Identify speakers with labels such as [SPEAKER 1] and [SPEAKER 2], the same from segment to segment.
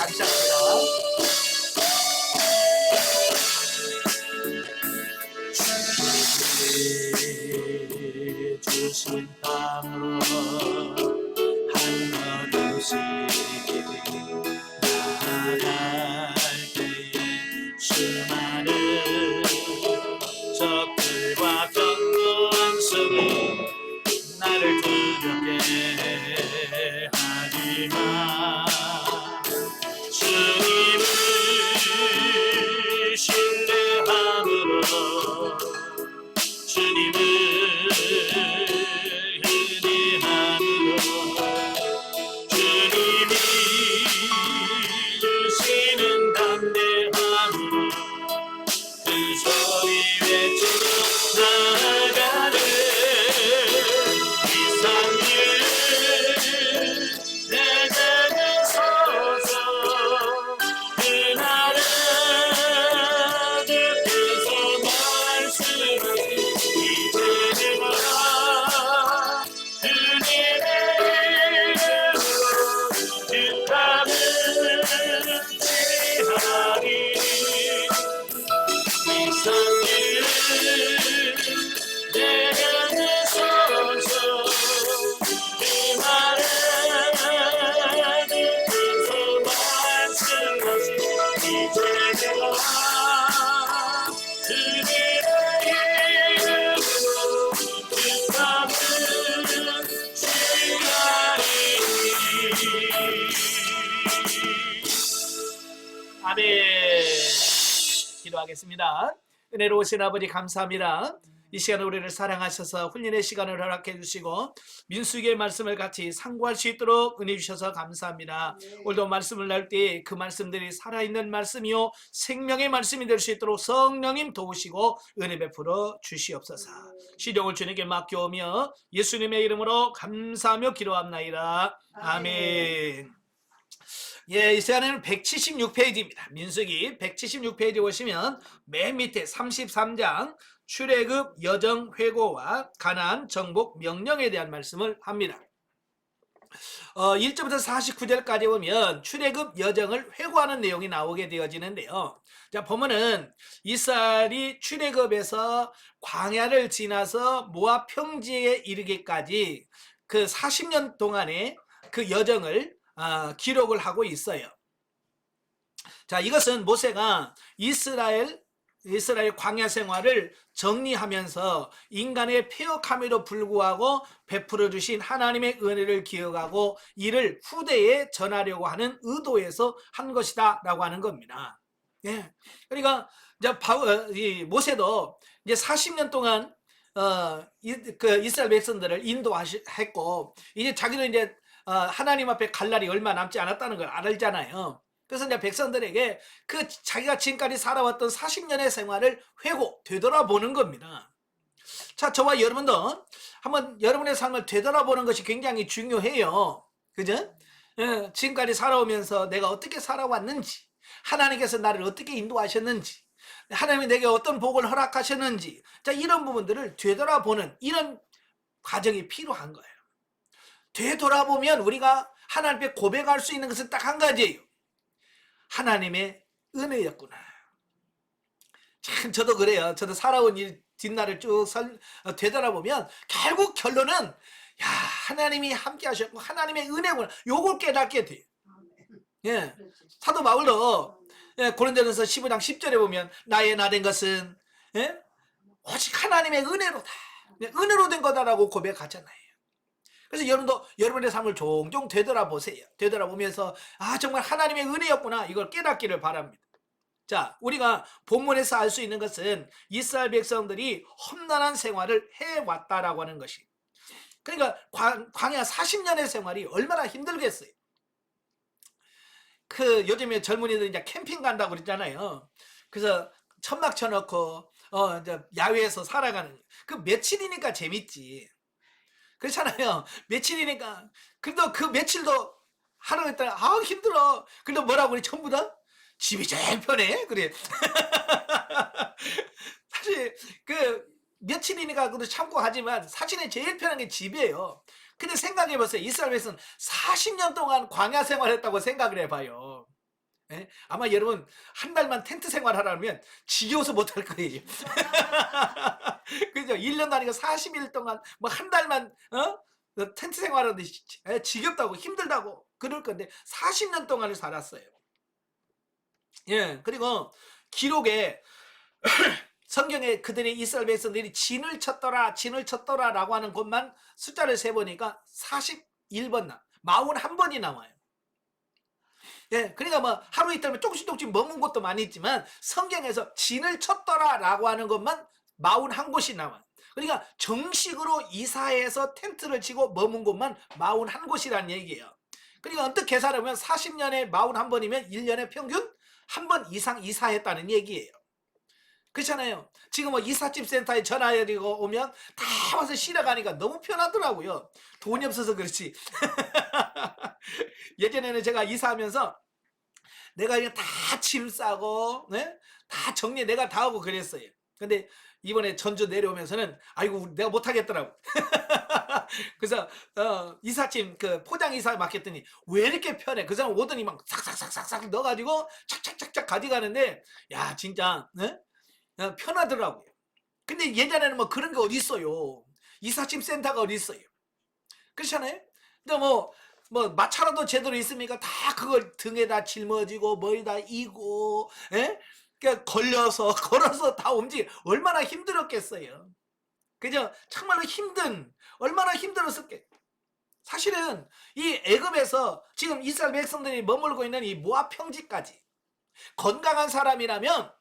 [SPEAKER 1] 감사합니다. 주신 땅으로 한 걸음씩 나아갈 때에 수많은 적들과 경건 속에 나를 두렵게 하지마. 주님을 신뢰함으로 주님을 은혜함으로 주님이 주시는 담대함으로 큰 소리 외치며 나아가는 이상을 내게 서서 그날은 주께서 말씀하신 이제는 와 주님의 이름으로 주 땅을 취하리. 이상을 내게 서서 그 말에 주께서 말씀하신 이제는 와 주님의 이름으로 주 땅을 취하리. 아멘. 기도하겠습니다. 은혜로우신 아버지 감사합니다. 이 시간에 우리를 사랑하셔서 훈련의 시간을 허락해 주시고 민수기의 말씀을 같이 상고할 수 있도록 은혜 주셔서 감사합니다. 오늘도 말씀을 날 때 그 말씀들이 살아있는 말씀이요 생명의 말씀이 될 수 있도록 성령님 도우시고 은혜 베풀어 주시옵소서. 시력을 주님께 맡겨오며 예수님의 이름으로 감사하며 기도합나이다. 아멘. 예, 이 시간에는 176페이지입니다. 민수기 176페이지 보시면 맨 밑에 33장 출애굽 여정 회고와 가나안 정복 명령에 대한 말씀을 합니다. 1절부터 49절까지 보면 출애굽 여정을 회고하는 내용이 나오게 되어지는데요. 자, 보면은 이스라엘이 출애굽에서 광야를 지나서 모압 평지에 이르기까지 그 40년 동안의 그 여정을 기록을 하고 있어요. 자, 이것은 모세가 이스라엘 광야 생활을 정리하면서 인간의 폐역함에도 불구하고 베풀어 주신 하나님의 은혜를 기억하고 이를 후대에 전하려고 하는 의도에서 한 것이다라고 하는 겁니다. 예. 그러니까 이제 모세도 이제 40년 동안 이스라엘 백성들을 인도했고 이제 자기도 이제 하나님 앞에 갈 날이 얼마 남지 않았다는 걸 알잖아요. 그래서 이제 백성들에게 그 자기가 지금까지 살아왔던 40년의 생활을 되돌아보는 겁니다. 자, 저와 여러분도 한번 여러분의 삶을 되돌아보는 것이 굉장히 중요해요. 그죠? 지금까지 살아오면서 내가 어떻게 살아왔는지, 하나님께서 나를 어떻게 인도하셨는지, 하나님이 내게 어떤 복을 허락하셨는지, 자, 이런 부분들을 되돌아보는 이런 과정이 필요한 거예요. 되돌아보면 우리가 하나님 앞에 고백할 수 있는 것은 딱 한 가지예요. 하나님의 은혜였구나. 참 저도 그래요. 저도 살아온 일 뒷날을 쭉 되돌아보면 결국 결론은 야, 하나님이 함께 하셨고 하나님의 은혜구나. 요걸 깨닫게 돼요. 예. 사도 바울도 고린도전서 15장 10절에 보면 나의 나 된 것은 오직 하나님의 은혜로다. 은혜로 된 거다라고 고백하잖아요. 그래서 여러분도 여러분의 삶을 종종 되돌아보세요. 되돌아보면서 정말 하나님의 은혜였구나. 이걸 깨닫기를 바랍니다. 자, 우리가 본문에서 알 수 있는 것은 이스라엘 백성들이 험난한 생활을 해왔다라고 하는 것이. 그러니까 광야 40년의 생활이 얼마나 힘들겠어요. 요즘에 젊은이들 이제 캠핑 간다고 그랬잖아요. 그래서 천막 쳐놓고 이제 야외에서 살아가는 그 며칠이니까 재밌지. 그렇잖아요. 며칠이니까. 그래도 그 며칠도 하루 있다가 힘들어. 그래도 뭐라고 그래? 전부 다 집이 제일 편해. 그래. 사실 며칠이니까 그래도 참고 하지만 사실은 제일 편한 게 집이에요. 근데 생각해 보세요. 이스라엘 백성은 40년 동안 광야 생활했다고 생각을 해봐요. 예? 아마 여러분 한 달만 텐트 생활하라면 지겨워서 못할 거예요. 그죠? 1년도 아니고 40일 동안 뭐 한 달만 그 텐트 생활하는데 지겹다고 힘들다고 그럴 건데 40년 동안을 살았어요. 예, 그리고 기록에 성경에 그들의 이스라엘 백성들이 진을 쳤더라라고 하는 것만 숫자를 세보니까 41번 41번이 나와요. 예, 그러니까 뭐 하루 이틀 조금씩 머문 곳도 많이 있지만 성경에서 진을 쳤더라라고 하는 것만 41곳이 나와요. 그러니까 정식으로 이사해서 텐트를 치고 머문 곳만 41곳이라는 얘기예요. 그러니까 언뜻 계산하면 40년에 41번이면 1년에 평균 한 번 이상 이사했다는 얘기예요. 그렇잖아요. 지금 뭐 이삿짐 센터에 전화해드리고 오면 다 와서 실어가니까 너무 편하더라고요. 돈이 없어서 그렇지. 예전에는 제가 이사하면서 내가 이거 다 짐 싸고, 네? 다 정리 내가 다 하고 그랬어요. 근데 이번에 전주 내려오면서는 아이고 내가 못하겠더라고. 그래서 이삿짐 그 포장 이사 맡겼더니 왜 이렇게 편해? 그 사람 오더니 막 싹싹싹싹 넣어가지고 착착착착 가져가는데 야 진짜 네? 편하더라고요. 근데 예전에는 뭐 그런 게 어디 있어요? 이삿짐 센터가 어디 있어요? 그렇잖아요. 근데 뭐 마차라도 제대로 있습니까? 다 그걸 등에다 짊어지고 머리다 이고, 예? 그러니까 걸려서 걸어서 다 움직이 얼마나 힘들었겠어요. 그죠? 정말로 얼마나 힘들었을게. 사실은 이 애굽에서 지금 이스라엘 백성들이 머물고 있는 이 모압 평지까지 건강한 사람이라면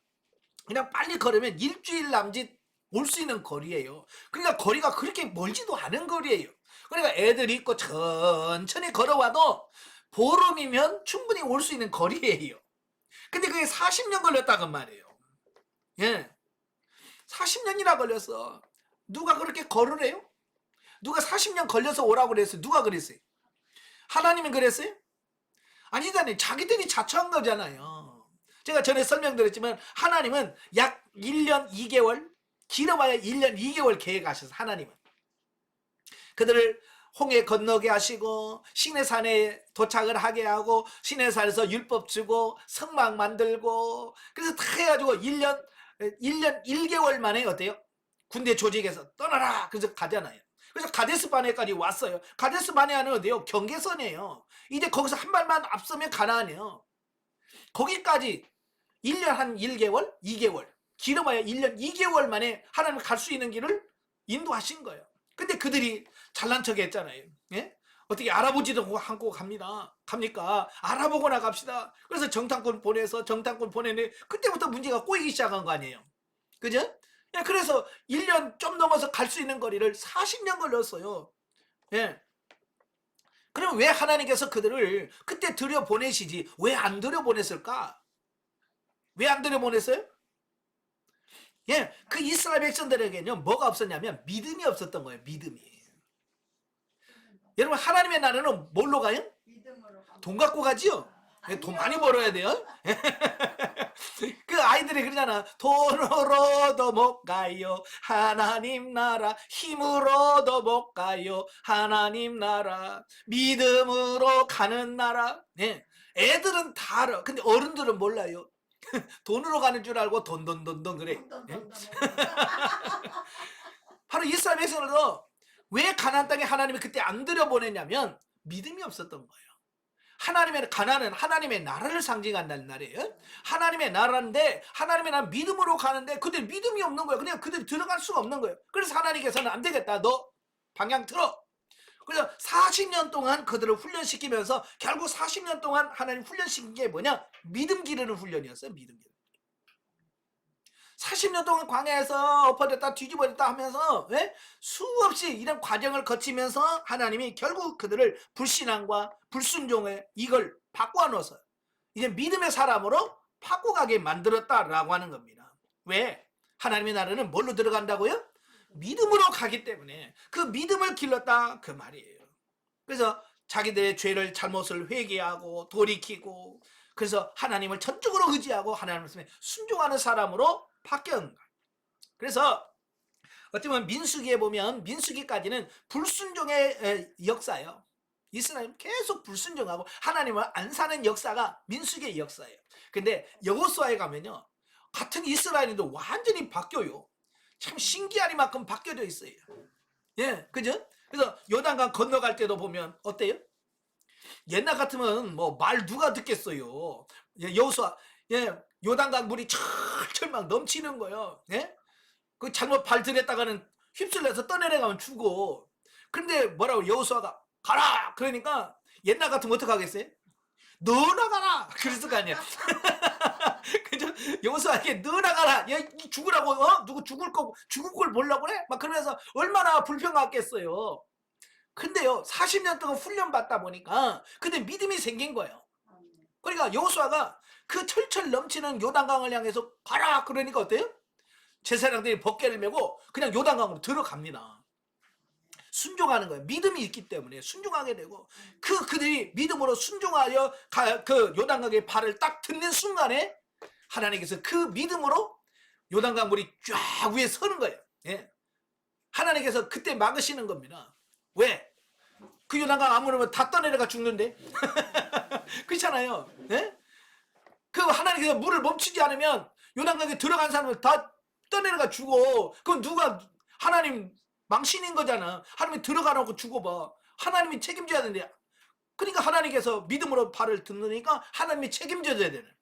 [SPEAKER 1] 그냥 빨리 걸으면 일주일 남짓 올 수 있는 거리예요. 그러니까 거리가 그렇게 멀지도 않은 거리예요. 그러니까 애들 있고 천천히 걸어와도 보름이면 충분히 올 수 있는 거리예요. 근데 그게 40년 걸렸다는 말이에요. 예. 40년이나 걸렸어. 누가 그렇게 걸으래요? 누가 40년 걸려서 오라고 그랬어요? 누가 그랬어요? 하나님이 그랬어요? 아니잖아요. 자기들이 자처한 거잖아요. 제가 전에 설명드렸지만 하나님은 약 1년 2개월, 길어봐야 1년 2개월 계획하셔서 하나님은 그들을 홍해 건너게 하시고 시내산에 도착을 하게 하고 시내산에서 율법 주고 성막 만들고 그래서 다 해가지고 1년 1개월 만에 어때요? 군대 조직에서 떠나라 그래서 가잖아요. 그래서 가데스 바네까지 왔어요. 가데스 바네는 어디요? 경계선이에요. 이제 거기서 한 발만 앞서면 가나안이에요. 거기까지 1년 한 1개월, 2개월 길어봐야 1년 2개월 만에 하나님 갈 수 있는 길을 인도하신 거예요. 근데 그들이 잘난 척 했잖아요. 예? 어떻게 알아보지도 않고 갑니까? 알아보고나 갑시다. 그래서 정탐꾼 보내네. 그때부터 문제가 꼬이기 시작한 거 아니에요. 그죠? 예, 그래서 1년 좀 넘어서 갈 수 있는 거리를 40년 걸렸어요. 예. 그럼 왜 하나님께서 그들을 그때 들여보내시지 왜 안 들여보냈을까? 왜 안 들여보냈어요? 예, 그 이스라엘 백성들에게는요 뭐가 없었냐면 믿음이 없었던 거예요. 믿음이. 여러분 하나님의 나라는 뭘로 가요? 돈 갖고 가지요. 예, 돈 많이 벌어야 돼요. 그 아이들이 그러잖아. 돈으로도 못 가요. 하나님 나라. 힘으로도 못 가요. 하나님 나라. 믿음으로 가는 나라. 예. 애들은 다 알아. 근데 어른들은 몰라요. 돈으로 가는 줄 알고 돈 그래. 예? 바로 이스라엘 백성들도 왜 가나안 땅에 하나님이 그때 안 들여보냈냐면 믿음이 없었던 거예요. 하나님의 가나안은 하나님의 나라를 상징한다는 말이에요. 하나님의 나라인데 하나님의 나라 믿음으로 가는데 그들 믿음이 없는 거예요. 그냥 그들이 들어갈 수가 없는 거예요. 그래서 하나님께서는 안 되겠다. 너 방향 틀어. 그래서 40년 동안 그들을 훈련시키면서 결국 40년 동안 하나님 훈련시킨 게 뭐냐? 믿음 기르는 훈련이었어요. 믿음 기르는. 40년 동안 광야에서 엎어졌다 뒤집어졌다 하면서 수없이 이런 과정을 거치면서 하나님이 결국 그들을 불신앙과 불순종에 이걸 바꿔 놓아서 이제 믿음의 사람으로 바꿔가게 만들었다라고 하는 겁니다. 왜? 하나님의 나라는 뭘로 들어간다고요? 믿음으로 가기 때문에 그 믿음을 길렀다 그 말이에요. 그래서 자기들의 죄를 잘못을 회개하고 돌이키고 그래서 하나님을 전적으로 의지하고 하나님 말씀에 순종하는 사람으로 바뀌었는 거예요. 그래서 어떻게 보면 민수기에 보면 민수기까지는 불순종의 역사예요. 이스라엘 계속 불순종하고 하나님을 안 사는 역사가 민수기의 역사예요. 근데 여호수아에 가면요, 같은 이스라엘인도 완전히 바뀌어요. 참 신기하리만큼 바뀌어져 있어요. 예, 그죠? 그래서 요단강 건너갈 때도 보면 어때요? 옛날 같으면 뭐 말 누가 듣겠어요. 예, 여호수아, 예, 요단강 물이 철철 막 넘치는 거예요. 예? 그 잘못 발 들였다가는 휩쓸려서 떠내려가면 죽어. 근데 뭐라고 여호수아가 가라 그러니까 옛날 같으면 어떡하겠어요? 너 나가라 그랬을 거 아니야. 그죠? 여호수아에게 너 나가라. 야, 죽으라고. 누구 죽을 거고 죽을 걸 보려고 그래? 막 그러면서 얼마나 불평했겠어요. 근데요, 40년 동안 훈련 받다 보니까 근데 믿음이 생긴 거예요. 그러니까 여호수아가 그 철철 넘치는 요단강을 향해서 가라 그러니까 어때요? 제사장들이 벗개를 메고 그냥 요단강으로 들어갑니다. 순종하는 거예요. 믿음이 있기 때문에 순종하게 되고, 그들이 믿음으로 순종하여 그 요단강의 발을 딱 딛는 순간에 하나님께서 그 믿음으로 요단강 물이 쫙 위에 서는 거예요. 예. 하나님께서 그때 막으시는 겁니다. 왜? 그 요단강 안 물으면 다 떠내려가 죽는데. 그렇잖아요. 예? 그 하나님께서 물을 멈추지 않으면 요단강에 들어간 사람을 다 떠내려가 죽어. 그럼 누가, 하나님 망신인 거잖아. 하나님이 들어가라고 죽어봐. 하나님이 책임져야 되는데. 그러니까 하나님께서 믿음으로 발을 딛으니까 하나님이 책임져야 되는.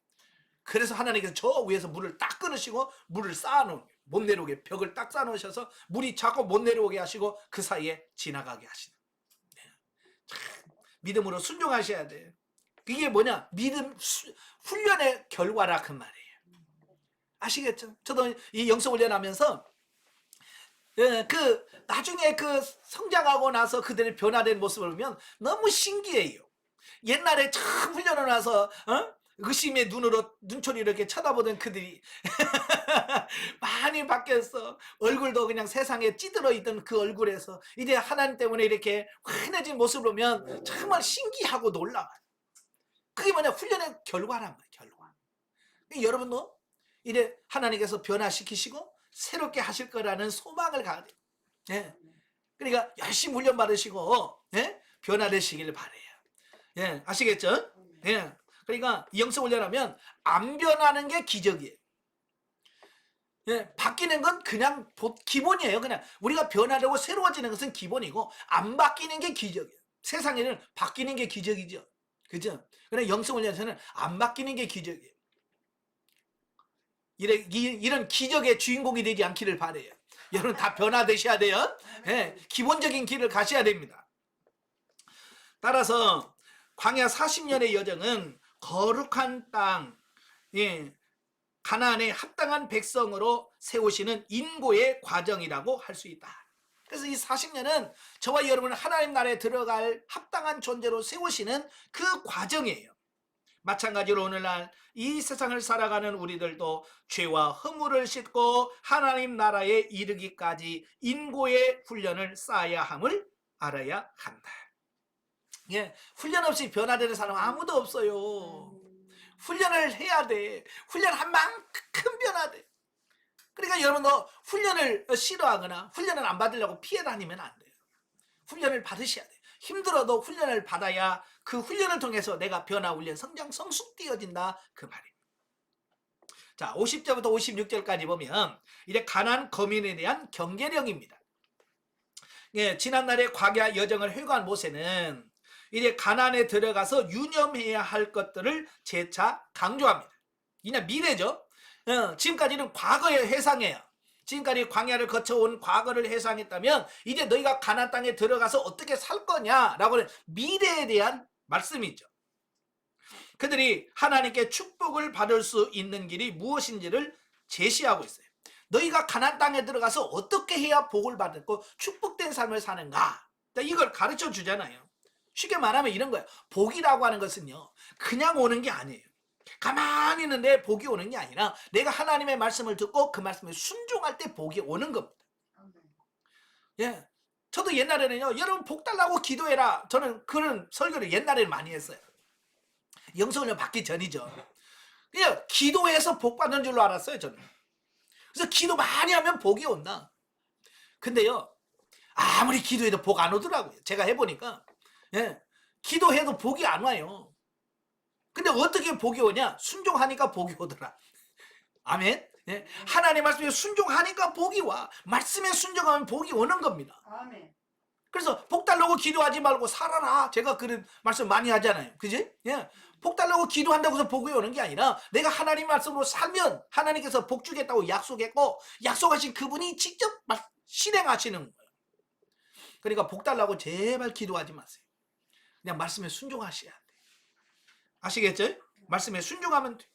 [SPEAKER 1] 그래서 하나님께서 저 위에서 물을 딱 끊으시고 물을 쌓아놓은, 못 내려오게 벽을 딱 쌓아놓으셔서 물이 자꾸 못 내려오게 하시고 그 사이에 지나가게 하시는. 믿음으로 순종하셔야 돼. 이게 뭐냐? 믿음 훈련의 결과라 그 말이에요. 아시겠죠? 저도 이 영성 훈련하면서 그 나중에 그 성장하고 나서 그들의 변화된 모습을 보면 너무 신기해요. 옛날에 참 훈련을 나서 의심의 눈으로 눈초리 이렇게 쳐다보던 그들이 많이 바뀌었어. 얼굴도 그냥 세상에 찌들어 있던 그 얼굴에서 이제 하나님 때문에 이렇게 환해진 모습을 보면 정말 신기하고 놀라워요. 그게 뭐냐? 훈련의 결과란 말이에요. 결과. 여러분도 이래 하나님께서 변화시키시고 새롭게 하실 거라는 소망을 가져야 돼요. 예. 그러니까 열심히 훈련 받으시고 예? 변화되시길 바래요. 예, 아시겠죠? 예. 그러니까 영성 훈련하면 안 변하는 게 기적이에요. 예, 바뀌는 건 그냥 기본이에요. 그냥 우리가 변화되고 새로워지는 것은 기본이고 안 바뀌는 게 기적이에요. 세상에는 바뀌는 게 기적이죠. 그죠? 그러나 영성 훈련에서는 안 바뀌는 게 기적이에요. 이런 기적의 주인공이 되지 않기를 바래요. 여러분 다 변화되셔야 돼요. 예, 기본적인 길을 가셔야 됩니다. 따라서 광야 40년의 여정은 거룩한 땅, 예, 가나안의 합당한 백성으로 세우시는 인고의 과정이라고 할 수 있다. 그래서 이 40년은 저와 여러분을 하나님 나라에 들어갈 합당한 존재로 세우시는 그 과정이에요. 마찬가지로 오늘날 이 세상을 살아가는 우리들도 죄와 허물을 씻고 하나님 나라에 이르기까지 인고의 훈련을 쌓아야 함을 알아야 한다. 예, 훈련 없이 변화되는 사람 아무도 없어요. 훈련을 해야 돼. 훈련한 만큼 변화돼. 그러니까 여러분도 훈련을 싫어하거나 훈련을 안 받으려고 피해 다니면 안 돼요. 훈련을 받으셔야 돼요. 힘들어도 훈련을 받아야 그 훈련을 통해서 내가 변화, 훈련, 성장, 성숙되어진다 그 말입니다. 자, 50절부터 56절까지 보면 이제 가나안 거민에 대한 경계령입니다. 예, 지난날의 과거 여정을 회고한 모세는 이제 가나안에 들어가서 유념해야 할 것들을 재차 강조합니다. 이제 미래죠. 지금까지는 과거의 회상이에요. 지금까지 광야를 거쳐온 과거를 회상했다면 이제 너희가 가나안 땅에 들어가서 어떻게 살 거냐라고 하는 미래에 대한 말씀이죠. 그들이 하나님께 축복을 받을 수 있는 길이 무엇인지를 제시하고 있어요. 너희가 가나안 땅에 들어가서 어떻게 해야 복을 받고 축복된 삶을 사는가, 이걸 가르쳐 주잖아요. 쉽게 말하면 이런 거예요. 복이라고 하는 것은요, 그냥 오는 게 아니에요. 가만히 있는데 복이 오는 게 아니라 내가 하나님의 말씀을 듣고 그 말씀에 순종할 때 복이 오는 겁니다. 예, 저도 옛날에는요, 여러분 복 달라고 기도해라, 저는 그런 설교를 옛날에는 많이 했어요. 영성을 받기 전이죠. 그냥 기도해서 복 받는 줄로 알았어요, 저는. 그래서 기도 많이 하면 복이 온다. 근데요, 아무리 기도해도 복 안 오더라고요. 제가 해보니까. 예, 기도해도 복이 안 와요. 근데 어떻게 복이 오냐? 순종하니까 복이 오더라. 아멘. 예? 하나님 말씀에 순종하니까 복이 와. 말씀에 순종하면 복이 오는 겁니다.
[SPEAKER 2] 아멘.
[SPEAKER 1] 그래서 복 달라고 기도하지 말고 살아라. 제가 그런 말씀 많이 하잖아요. 그지? 예. 복 달라고 기도한다고 해서 복이 오는 게 아니라 내가 하나님 말씀으로 살면 하나님께서 복 주겠다고 약속했고 약속하신 그분이 직접 실행하시는 거예요. 그러니까 복 달라고 제발 기도하지 마세요. 그냥 말씀에 순종하셔야 돼. 아시겠죠? 말씀에 순종하면 돼.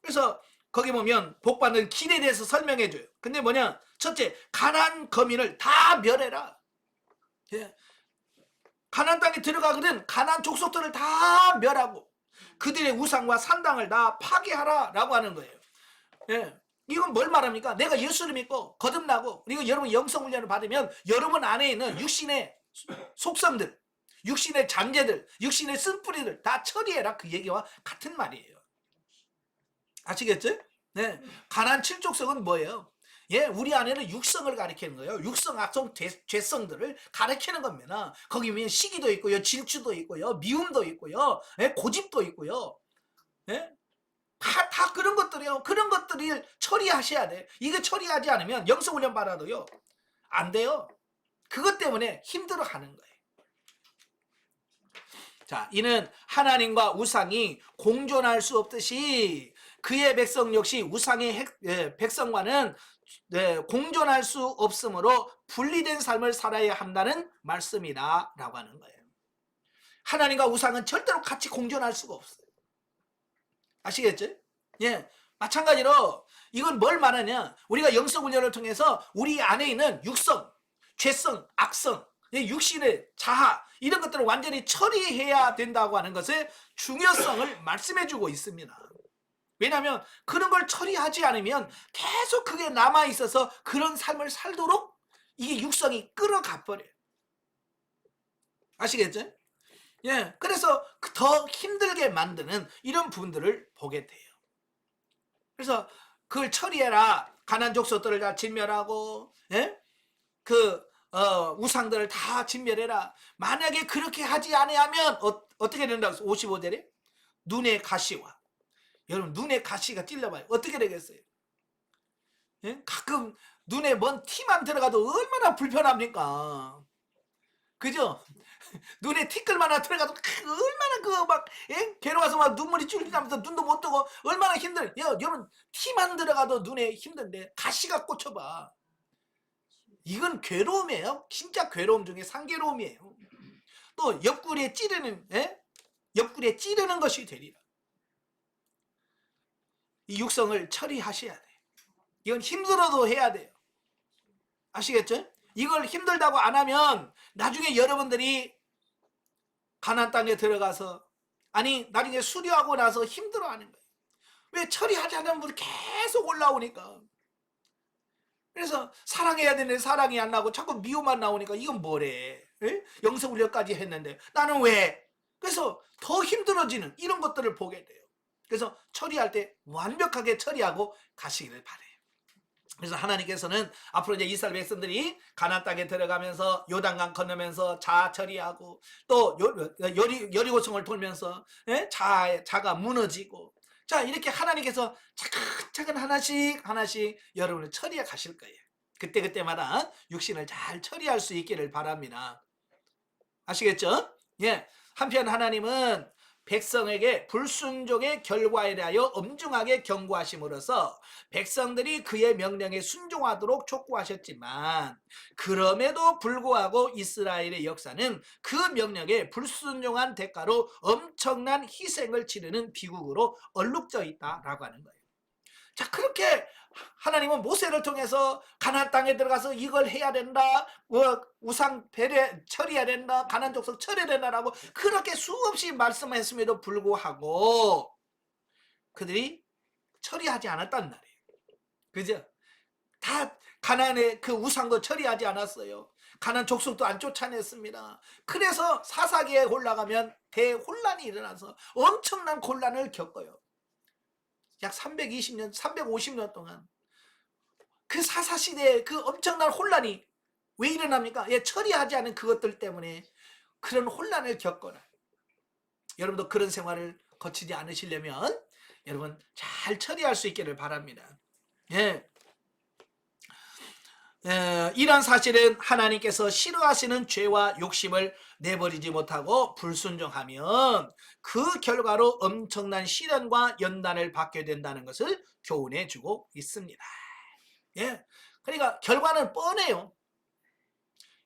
[SPEAKER 1] 그래서 거기 보면 복 받는 길에 대해서 설명해 줘요. 근데 뭐냐? 첫째, 가나안 거민을 다 멸해라. 예. 가나안 땅에 들어가거든 가나안 족속들을 다 멸하고 그들의 우상과 산당을 다 파괴하라 라고 하는 거예요. 예. 이건 뭘 말합니까? 내가 예수를 믿고 거듭나고 그리고 여러분 영성훈련을 받으면 여러분 안에 있는 육신의 속성들, 육신의 잔재들, 육신의 쓴뿌리들 다 처리해라, 그 얘기와 같은 말이에요. 아시겠죠? 네. 가나안 7족속은 뭐예요? 예, 우리 안에는 육성을 가리키는 거예요. 육성, 악성, 죄성들을 가리키는 겁니다. 거기 보면 시기도 있고요, 질투도 있고요, 미움도 있고요, 예, 고집도 있고요. 예? 다 그런 것들이요. 그런 것들을 처리하셔야 돼. 이거 처리하지 않으면 영성훈련 받아도요, 안 돼요. 그것 때문에 힘들어하는 거예요. 자, 이는 하나님과 우상이 공존할 수 없듯이 그의 백성 역시 우상의 백성과는 공존할 수 없으므로 분리된 삶을 살아야 한다는 말씀이다 라고 하는 거예요. 하나님과 우상은 절대로 같이 공존할 수가 없어요. 아시겠죠? 예, 마찬가지로 이건 뭘 말하냐? 우리가 영성훈련을 통해서 우리 안에 있는 육성, 죄성, 악성, 육신의 자아 이런 것들을 완전히 처리해야 된다고 하는 것의 중요성을 말씀해주고 있습니다. 왜냐하면 그런 걸 처리하지 않으면 계속 그게 남아있어서 그런 삶을 살도록 이게 육성이 끌어가 버려요. 아시겠죠? 예, 그래서 더 힘들게 만드는 이런 부분들을 보게 돼요. 그래서 그걸 처리해라. 가나안 족속들을 다 진멸하고, 예? 우상들을 다 진멸해라. 만약에 그렇게 하지 아니하면 어떻게 된다고 했어요? 55절에 눈의 가시와, 여러분 눈에 가시가 찔러봐요. 어떻게 되겠어요? 예? 가끔 눈에 먼 티만 들어가도 얼마나 불편합니까? 그죠? 눈에 티끌만 하나 들어가도 얼마나 괴로워서 막 눈물이 쫄쫄 나면서 눈도 못 뜨고 얼마나 힘들어요. 여러분 티만 들어가도 눈에 힘든데 가시가 꽂혀봐. 이건 괴로움이에요. 진짜 괴로움 중에 상괴로움이에요. 또 옆구리에 찌르는, 옆구리에 찌르는 것이 되리라. 이 육성을 처리하셔야 돼요. 이건 힘들어도 해야 돼요. 아시겠죠? 이걸 힘들다고 안 하면 나중에 여러분들이 가나안 땅에 들어가서 나중에 수료하고 나서 힘들어하는 거예요. 왜 처리하지 않는 분이 계속 올라오니까. 그래서 사랑해야 되는데 사랑이 안 나고 자꾸 미움만 나오니까 이건 뭐래? 영성훈련까지 했는데 나는 왜? 그래서 더 힘들어지는 이런 것들을 보게 돼요. 그래서 처리할 때 완벽하게 처리하고 가시기를 바래요. 그래서 하나님께서는 앞으로 이제 이스라엘 백성들이 가나안 땅에 들어가면서 요단강 건너면서 자아 처리하고 또 여리고성을 돌면서 자가 무너지고, 자 이렇게 하나님께서 차근차근 하나씩 여러분을 처리해 가실 거예요. 그때마다 육신을 잘 처리할 수 있기를 바랍니다. 아시겠죠? 예. 한편 하나님은 백성에게 불순종의 결과에 대하여 엄중하게 경고하심으로써 백성들이 그의 명령에 순종하도록 촉구하셨지만, 그럼에도 불구하고 이스라엘의 역사는 그 명령에 불순종한 대가로 엄청난 희생을 치르는 비극으로 얼룩져 있다라고 하는 거예요. 자, 그렇게 하나님은 모세를 통해서 가나안 땅에 들어가서 이걸 해야 된다, 우상 배려 처리해야 된다, 가나안 족속 처리해야 된다라고 그렇게 수없이 말씀했음에도 불구하고 그들이 처리하지 않았단 말이에요. 그죠? 다 가나안의 그 우상도 처리하지 않았어요. 가나안 족속도 안 쫓아냈습니다. 그래서 사사기에 올라가면 대혼란이 일어나서 엄청난 곤란을 겪어요. 약 320년, 350년 동안 그 사사시대에 그 엄청난 혼란이 왜 일어납니까? 처리하지 않은 그것들 때문에 그런 혼란을 겪거나, 여러분도 그런 생활을 거치지 않으시려면 여러분 잘 처리할 수 있기를 바랍니다. 예. 이런 사실은 하나님께서 싫어하시는 죄와 욕심을 내버리지 못하고 불순종하면 그 결과로 엄청난 시련과 연단을 받게 된다는 것을 교훈해 주고 있습니다. 예. 그러니까 결과는 뻔해요.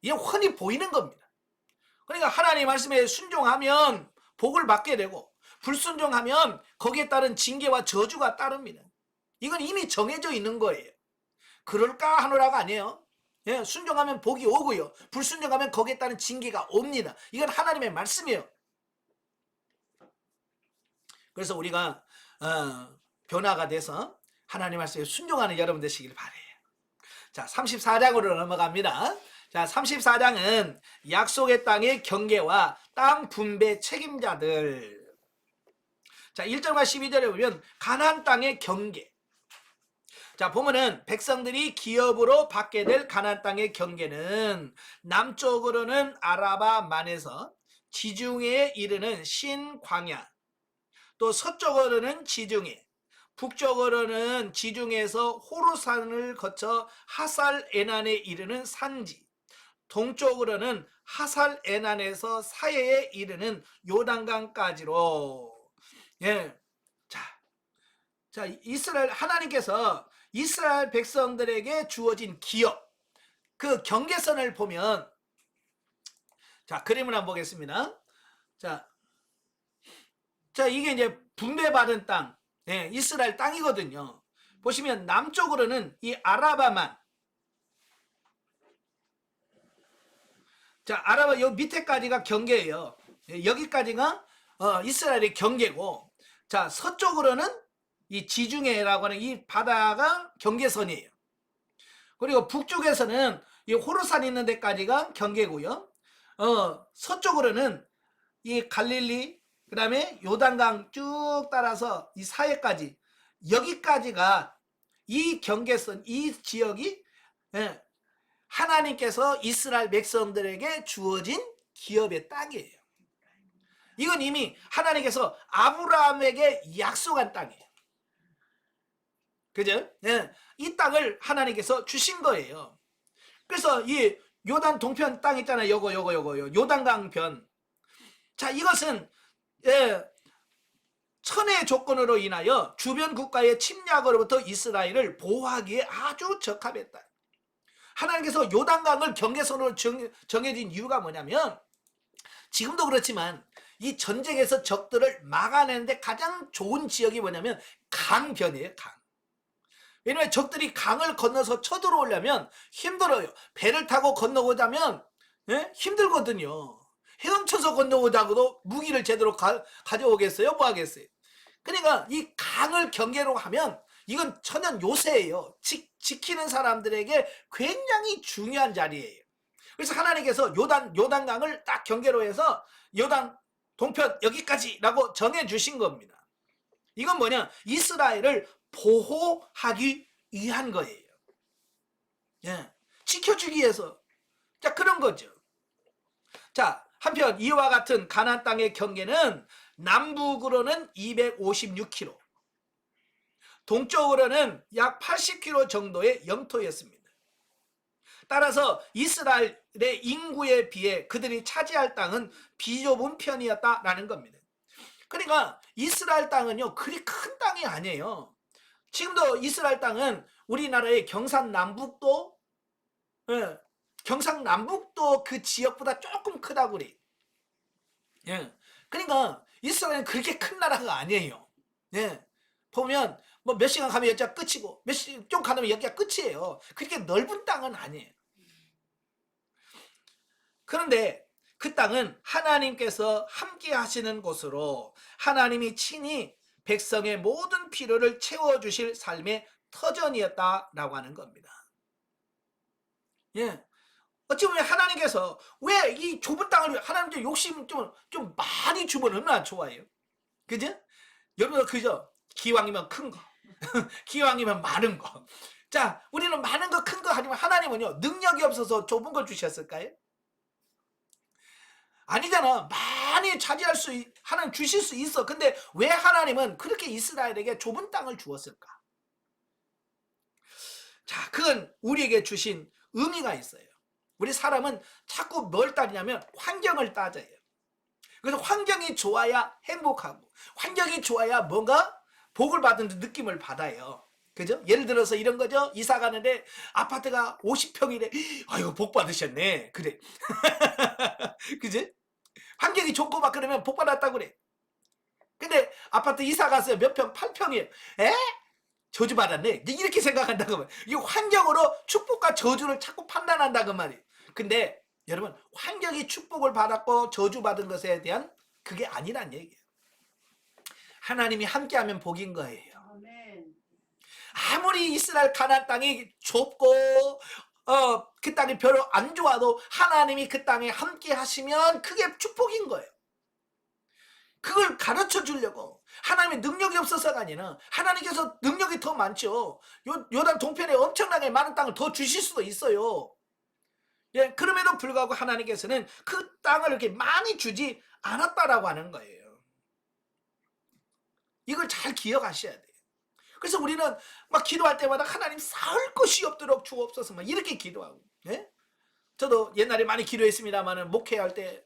[SPEAKER 1] 이게 훤히 보이는 겁니다. 그러니까 하나님 말씀에 순종하면 복을 받게 되고 불순종하면 거기에 따른 징계와 저주가 따릅니다. 이건 이미 정해져 있는 거예요. 그럴까 하노라가 아니에요. 예, 순종하면 복이 오고요. 불순종하면 거기에 따른 징계가 옵니다. 이건 하나님의 말씀이에요. 그래서 우리가 변화가 돼서 하나님 말씀에 순종하는 여러분 되시길 바래요. 자, 34장으로 넘어갑니다. 자, 34장은 약속의 땅의 경계와 땅 분배 책임자들. 자, 1절과 12절에 보면 가나안 땅의 경계. 자, 보면은 백성들이 기업으로 받게 될 가나안 땅의 경계는 남쪽으로는 아라바 만에서 지중해에 이르는 신광야, 또 서쪽으로는 지중해, 북쪽으로는 지중해에서 호르산을 거쳐 하살 에난에 이르는 산지, 동쪽으로는 하살 에난에서 사해에 이르는 요단강까지로. 예. 자, 이스라엘 하나님께서 이스라엘 백성들에게 주어진 기업, 그 경계선을 보면, 자, 그림을 한번 보겠습니다. 자, 이게 이제 분배받은 땅, 예, 이스라엘 땅이거든요. 보시면 남쪽으로는 이 아라바만, 자, 아라바 요 밑에까지가 경계예요. 예, 여기까지가 이스라엘의 경계고, 자, 서쪽으로는 이 지중해라고 하는 이 바다가 경계선이에요. 그리고 북쪽에서는 이 호르산 있는 데까지가 경계고요. 서쪽으로는 이 갈릴리, 그 다음에 요단강 쭉 따라서 이 사해까지, 여기까지가 이 경계선, 이 지역이 하나님께서 이스라엘 백성들에게 주어진 기업의 땅이에요. 이건 이미 하나님께서 아브라함에게 약속한 땅이에요. 그죠? 예, 이 땅을 하나님께서 주신 거예요. 그래서 이 요단 동편 땅 있잖아요. 요거 요단강 편. 자, 이것은 천의 조건으로 인하여 주변 국가의 침략으로부터 이스라엘을 보호하기에 아주 적합했다. 하나님께서 요단강을 경계선으로 정해진 이유가 뭐냐면, 지금도 그렇지만 이 전쟁에서 적들을 막아내는데 가장 좋은 지역이 뭐냐면 강변이에요. 강. 왜냐하면 적들이 강을 건너서 쳐들어오려면 힘들어요. 배를 타고 건너오자면 힘들거든요. 헤엄쳐서 건너오자고도 무기를 제대로 가져오겠어요? 뭐 하겠어요? 그러니까 이 강을 경계로 하면 이건 천연 요새예요. 지키는 사람들에게 굉장히 중요한 자리예요. 그래서 하나님께서 요단강을 딱 경계로 해서 요단 동편 여기까지라고 정해주신 겁니다. 이건 뭐냐? 이스라엘을 보호하기 위한 거예요. 예, 지켜주기 위해서. 자, 그런 거죠. 자, 한편 이와 같은 가나안 땅의 경계는 남북으로는 256km, 동쪽으로는 약 80km 정도의 영토였습니다. 따라서 이스라엘의 인구에 비해 그들이 차지할 땅은 비좁은 편이었다라는 겁니다. 그러니까 이스라엘 땅은요, 그리 큰 땅이 아니에요. 지금도 이스라엘 땅은 우리나라의 경상남북도 그 지역보다 조금 크다고 그래요. 예. 그러니까 이스라엘은 그렇게 큰 나라가 아니에요. 예. 보면 뭐 몇 시간 가면 여기가 끝이고 몇 시간 좀 가면 여기가 끝이에요. 그렇게 넓은 땅은 아니에요. 그런데 그 땅은 하나님께서 함께 하시는 곳으로 하나님이 친히 백성의 모든 필요를 채워주실 삶의 터전이었다라고 하는 겁니다. 예. 어찌 보면 하나님께서 왜 이 좁은 땅을 하나님께 욕심 좀 많이 주면 얼마나 좋아해요? 그죠? 여러분, 그죠? 기왕이면 큰 거, 기왕이면 많은 거. 자, 우리는 많은 거, 큰 거 하지만 하나님은요, 능력이 없어서 좁은 걸 주셨을까요? 아니잖아. 많이 차지할 수 하나님 주실 수 있어. 근데 왜 하나님은 그렇게 이스라엘에게 좁은 땅을 주었을까? 자, 그건 우리에게 주신 의미가 있어요. 우리 사람은 자꾸 뭘 따지냐면 환경을 따져요. 그래서 환경이 좋아야 행복하고 환경이 좋아야 뭔가 복을 받은 느낌을 받아요. 그죠? 예를 들어서 이런 거죠. 이사 가는데 아파트가 50평이래. 아이고 복 받으셨네. 그래. 그지? 환경이 좋고 막 그러면 복 받았다고 그래. 근데 아파트 이사 갔어요. 몇 평? 8평이에요. 에? 저주 받았네. 이렇게 생각한다고 말이에요. 이 환경으로 축복과 저주를 자꾸 판단한다고 말이에요. 근데 여러분 환경이 축복을 받았고 저주받은 것에 대한 그게 아니란 얘기예요. 하나님이 함께하면 복인 거예요. 아무리 이스라엘 가나안 땅이 좁고 그 땅이 별로 안 좋아도 하나님이 그 땅에 함께 하시면 그게 축복인 거예요. 그걸 가르쳐 주려고 하나님의 능력이 없어서가 아니라 하나님께서 능력이 더 많죠. 요단 동편에 엄청나게 많은 땅을 더 주실 수도 있어요. 예, 그럼에도 불구하고 하나님께서는 그 땅을 이렇게 많이 주지 않았다라고 하는 거예요. 이걸 잘 기억하셔야 돼요. 그래서 우리는 막 기도할 때마다 하나님 쌓을 것이 없도록 주옵소서 막 이렇게 기도하고. 예? 저도 옛날에 많이 기도했습니다만은 목회할 때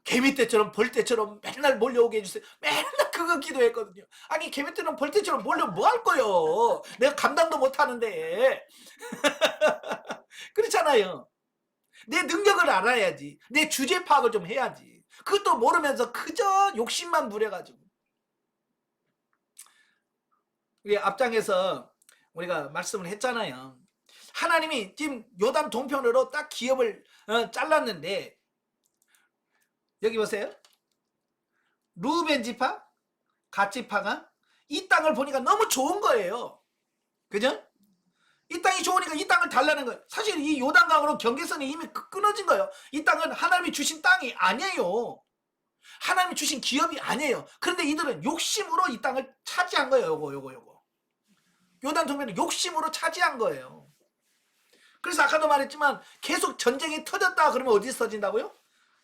[SPEAKER 1] 개미떼처럼 벌떼처럼 맨날 몰려오게 해주세요. 맨날 그거 기도했거든요. 아니 개미떼처럼 벌떼처럼 몰려 뭐 할 거요? 내가 감당도 못하는데. 그렇잖아요. 내 능력을 알아야지. 내 주제 파악을 좀 해야지. 그것도 모르면서 그저 욕심만 부려가지고. 우리 앞장에서 우리가 말씀을 했잖아요. 하나님이 지금 요단 동편으로 딱 기업을 잘랐는데 여기 보세요. 루벤 지파, 갓 지파가 이 땅을 보니까 너무 좋은 거예요. 그죠? 이 땅이 좋으니까 이 땅을 달라는 거예요. 사실 이 요단강으로 경계선이 이미 끊어진 거예요. 이 땅은 하나님이 주신 땅이 아니에요. 하나님이 주신 기업이 아니에요. 그런데 이들은 욕심으로 이 땅을 차지한 거예요. 요거. 요단 동편을 욕심으로 차지한 거예요. 그래서 아까도 말했지만 계속 전쟁이 터졌다 그러면 어디서 터진다고요?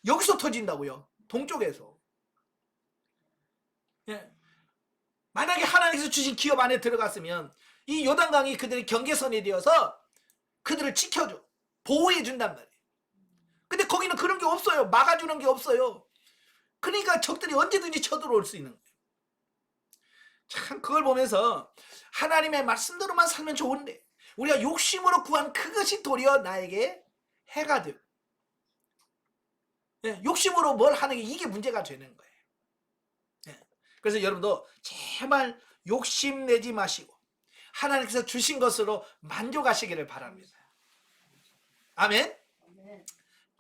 [SPEAKER 1] 여기서 터진다고요. 동쪽에서. 예. 만약에 하나님께서 주신 기업 안에 들어갔으면 이 요단강이 그들의 경계선이 되어서 그들을 지켜줘. 보호해 준단 말이에요. 근데 거기는 그런 게 없어요. 막아주는 게 없어요. 그러니까 적들이 언제든지 쳐들어올 수 있는 거예요. 참 그걸 보면서 하나님의 말씀대로만 살면 좋은데 우리가 욕심으로 구한 그것이 도리어 나에게 해가 되고 욕심으로 뭘 하는 게 이게 문제가 되는 거예요. 그래서 여러분도 제발 욕심내지 마시고 하나님께서 주신 것으로 만족하시기를 바랍니다. 아멘.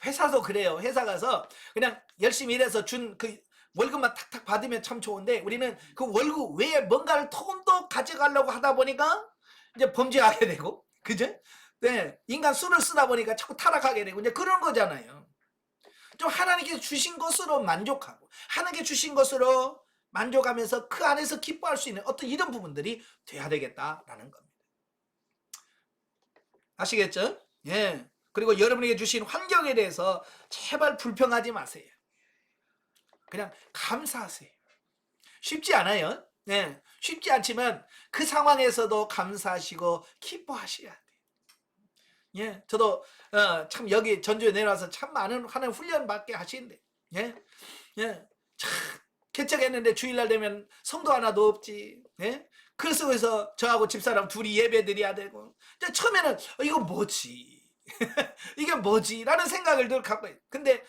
[SPEAKER 1] 회사도 그래요. 회사 가서 그냥 열심히 일해서 준 그 월급만 탁탁 받으면 참 좋은데 우리는 그 월급 외에 뭔가를 조금 더 가져가려고 하다 보니까 이제 범죄하게 되고, 그죠? 네, 인간 수를 쓰다 보니까 자꾸 타락하게 되고 이제 그런 거잖아요. 좀 하나님께 주신 것으로 만족하고 하나님께 주신 것으로 만족하면서 그 안에서 기뻐할 수 있는 어떤 이런 부분들이 돼야 되겠다라는 겁니다. 아시겠죠? 예. 그리고 여러분에게 주신 환경에 대해서 제발 불평하지 마세요. 그냥 감사하세요. 쉽지 않아요. 네, 쉽지 않지만 그 상황에서도 감사하시고 기뻐하셔야 돼요. 예, 저도 참 여기 전주에 내려와서 참 많은 하나님 훈련 받게 하시는데, 예, 참 개척했는데 주일날 되면 성도 하나도 없지. 예, 그 속에서 저하고 집사람 둘이 예배 드려야 되고, 처음에는 이거 뭐지? 이게 뭐지? 라는 생각을 늘 갖고 있어요. 근데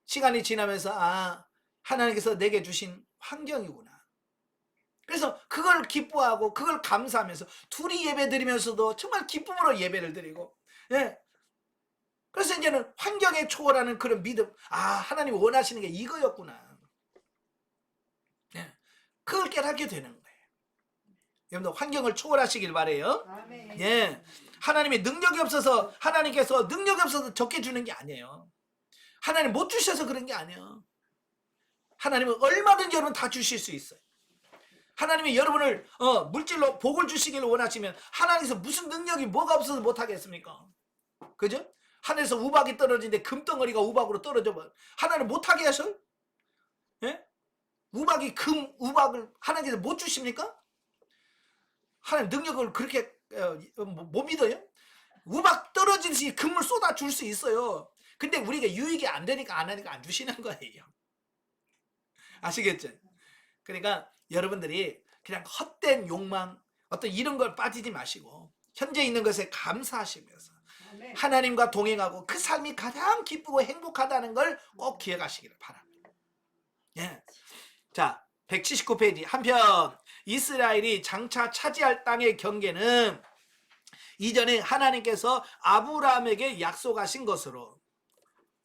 [SPEAKER 1] 시간이 지나면서 하나님께서 내게 주신 환경이구나. 그래서 그걸 기뻐하고 그걸 감사하면서 둘이 예배 드리면서도 정말 기쁨으로 예배를 드리고, 예. 그래서 이제는 환경에 초월하는 그런 믿음, 하나님이 원하시는 게 이거였구나. 예. 그걸 깨닫게 되는 거예요. 여러분들 환경을 초월하시길 바래요.
[SPEAKER 2] 아멘.
[SPEAKER 1] 예. 하나님의 능력이 없어서 하나님께서 능력이 없어서 적게 주는 게 아니에요. 하나님 못 주셔서 그런 게 아니에요. 하나님은 얼마든지 여러분 다 주실 수 있어요. 하나님이 여러분을 물질로 복을 주시기를 원하시면 하나님께서 무슨 능력이 뭐가 없어서 못하겠습니까? 그죠? 하늘에서 우박이 떨어지는데 금덩어리가 우박으로 떨어져 봐. 하나님 못하게 하셔? 예? 우박이 우박을 하나님께서 못 주십니까? 하나님 능력을 그렇게 못 믿어요? 우박 떨어지듯이 금을 쏟아 줄 수 있어요. 근데 우리가 유익이 안 되니까 안 하니까 안 주시는 거예요. 아시겠죠? 그러니까 여러분들이 그냥 헛된 욕망 어떤 이런 걸 빠지지 마시고 현재 있는 것에 감사하시면서 하나님과 동행하고 그 삶이 가장 기쁘고 행복하다는 걸 꼭 기억하시기를 바랍니다. 예. 자, 179페이지. 한편 이스라엘이 장차 차지할 땅의 경계는 이전에 하나님께서 아브라함에게 약속하신 것으로,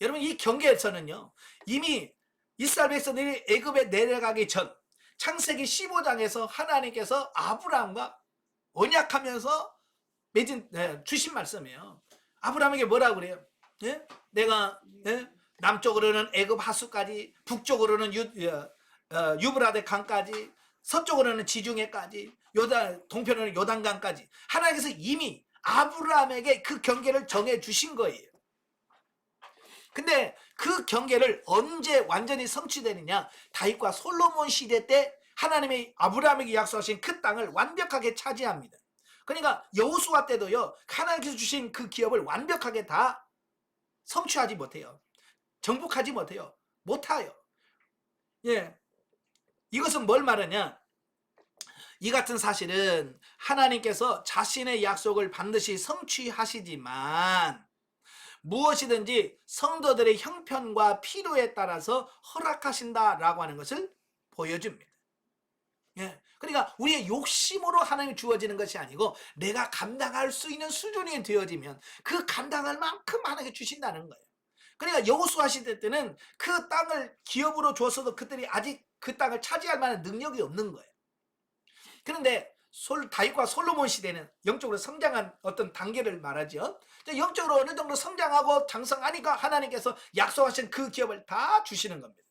[SPEAKER 1] 여러분 이 경계에서는요 이미 이스라엘 백성들이 애굽에 내려가기 전 창세기 15장에서 하나님께서 아브라함과 언약하면서 주신 말씀이에요. 아브라함에게 뭐라고 그래요? 예? 내가 남쪽으로는 애굽 하수까지, 북쪽으로는 유브라데 강까지, 서쪽으로는 지중해까지, 동편으로는 요단강까지 하나님께서 이미 아브라함에게 그 경계를 정해 주신 거예요. 근데 그 경계를 언제 완전히 성취되느냐? 다윗과 솔로몬 시대 때 하나님이 아브라함에게 약속하신 그 땅을 완벽하게 차지합니다. 그러니까 여호수아 때도요 하나님께서 주신 그 기업을 완벽하게 다 성취하지 못해요. 정복하지 못해요. 못해요. 예, 이것은 뭘 말하냐? 이 같은 사실은 하나님께서 자신의 약속을 반드시 성취하시지만 무엇이든지 성도들의 형편과 필요에 따라서 허락하신다라고 하는 것을 보여줍니다. 예, 그러니까 우리의 욕심으로 하나님이 주어지는 것이 아니고 내가 감당할 수 있는 수준이 되어지면 그 감당할 만큼 하나님께 주신다는 거예요. 그러니까 여호수아 시대 때는 그 땅을 기업으로 줬어도 그들이 아직 그 땅을 차지할 만한 능력이 없는 거예요. 그런데 다윗과 솔로몬 시대는 영적으로 성장한 어떤 단계를 말하죠. 영적으로 어느 정도 성장하고 장성하니까 하나님께서 약속하신 그 기업을 다 주시는 겁니다.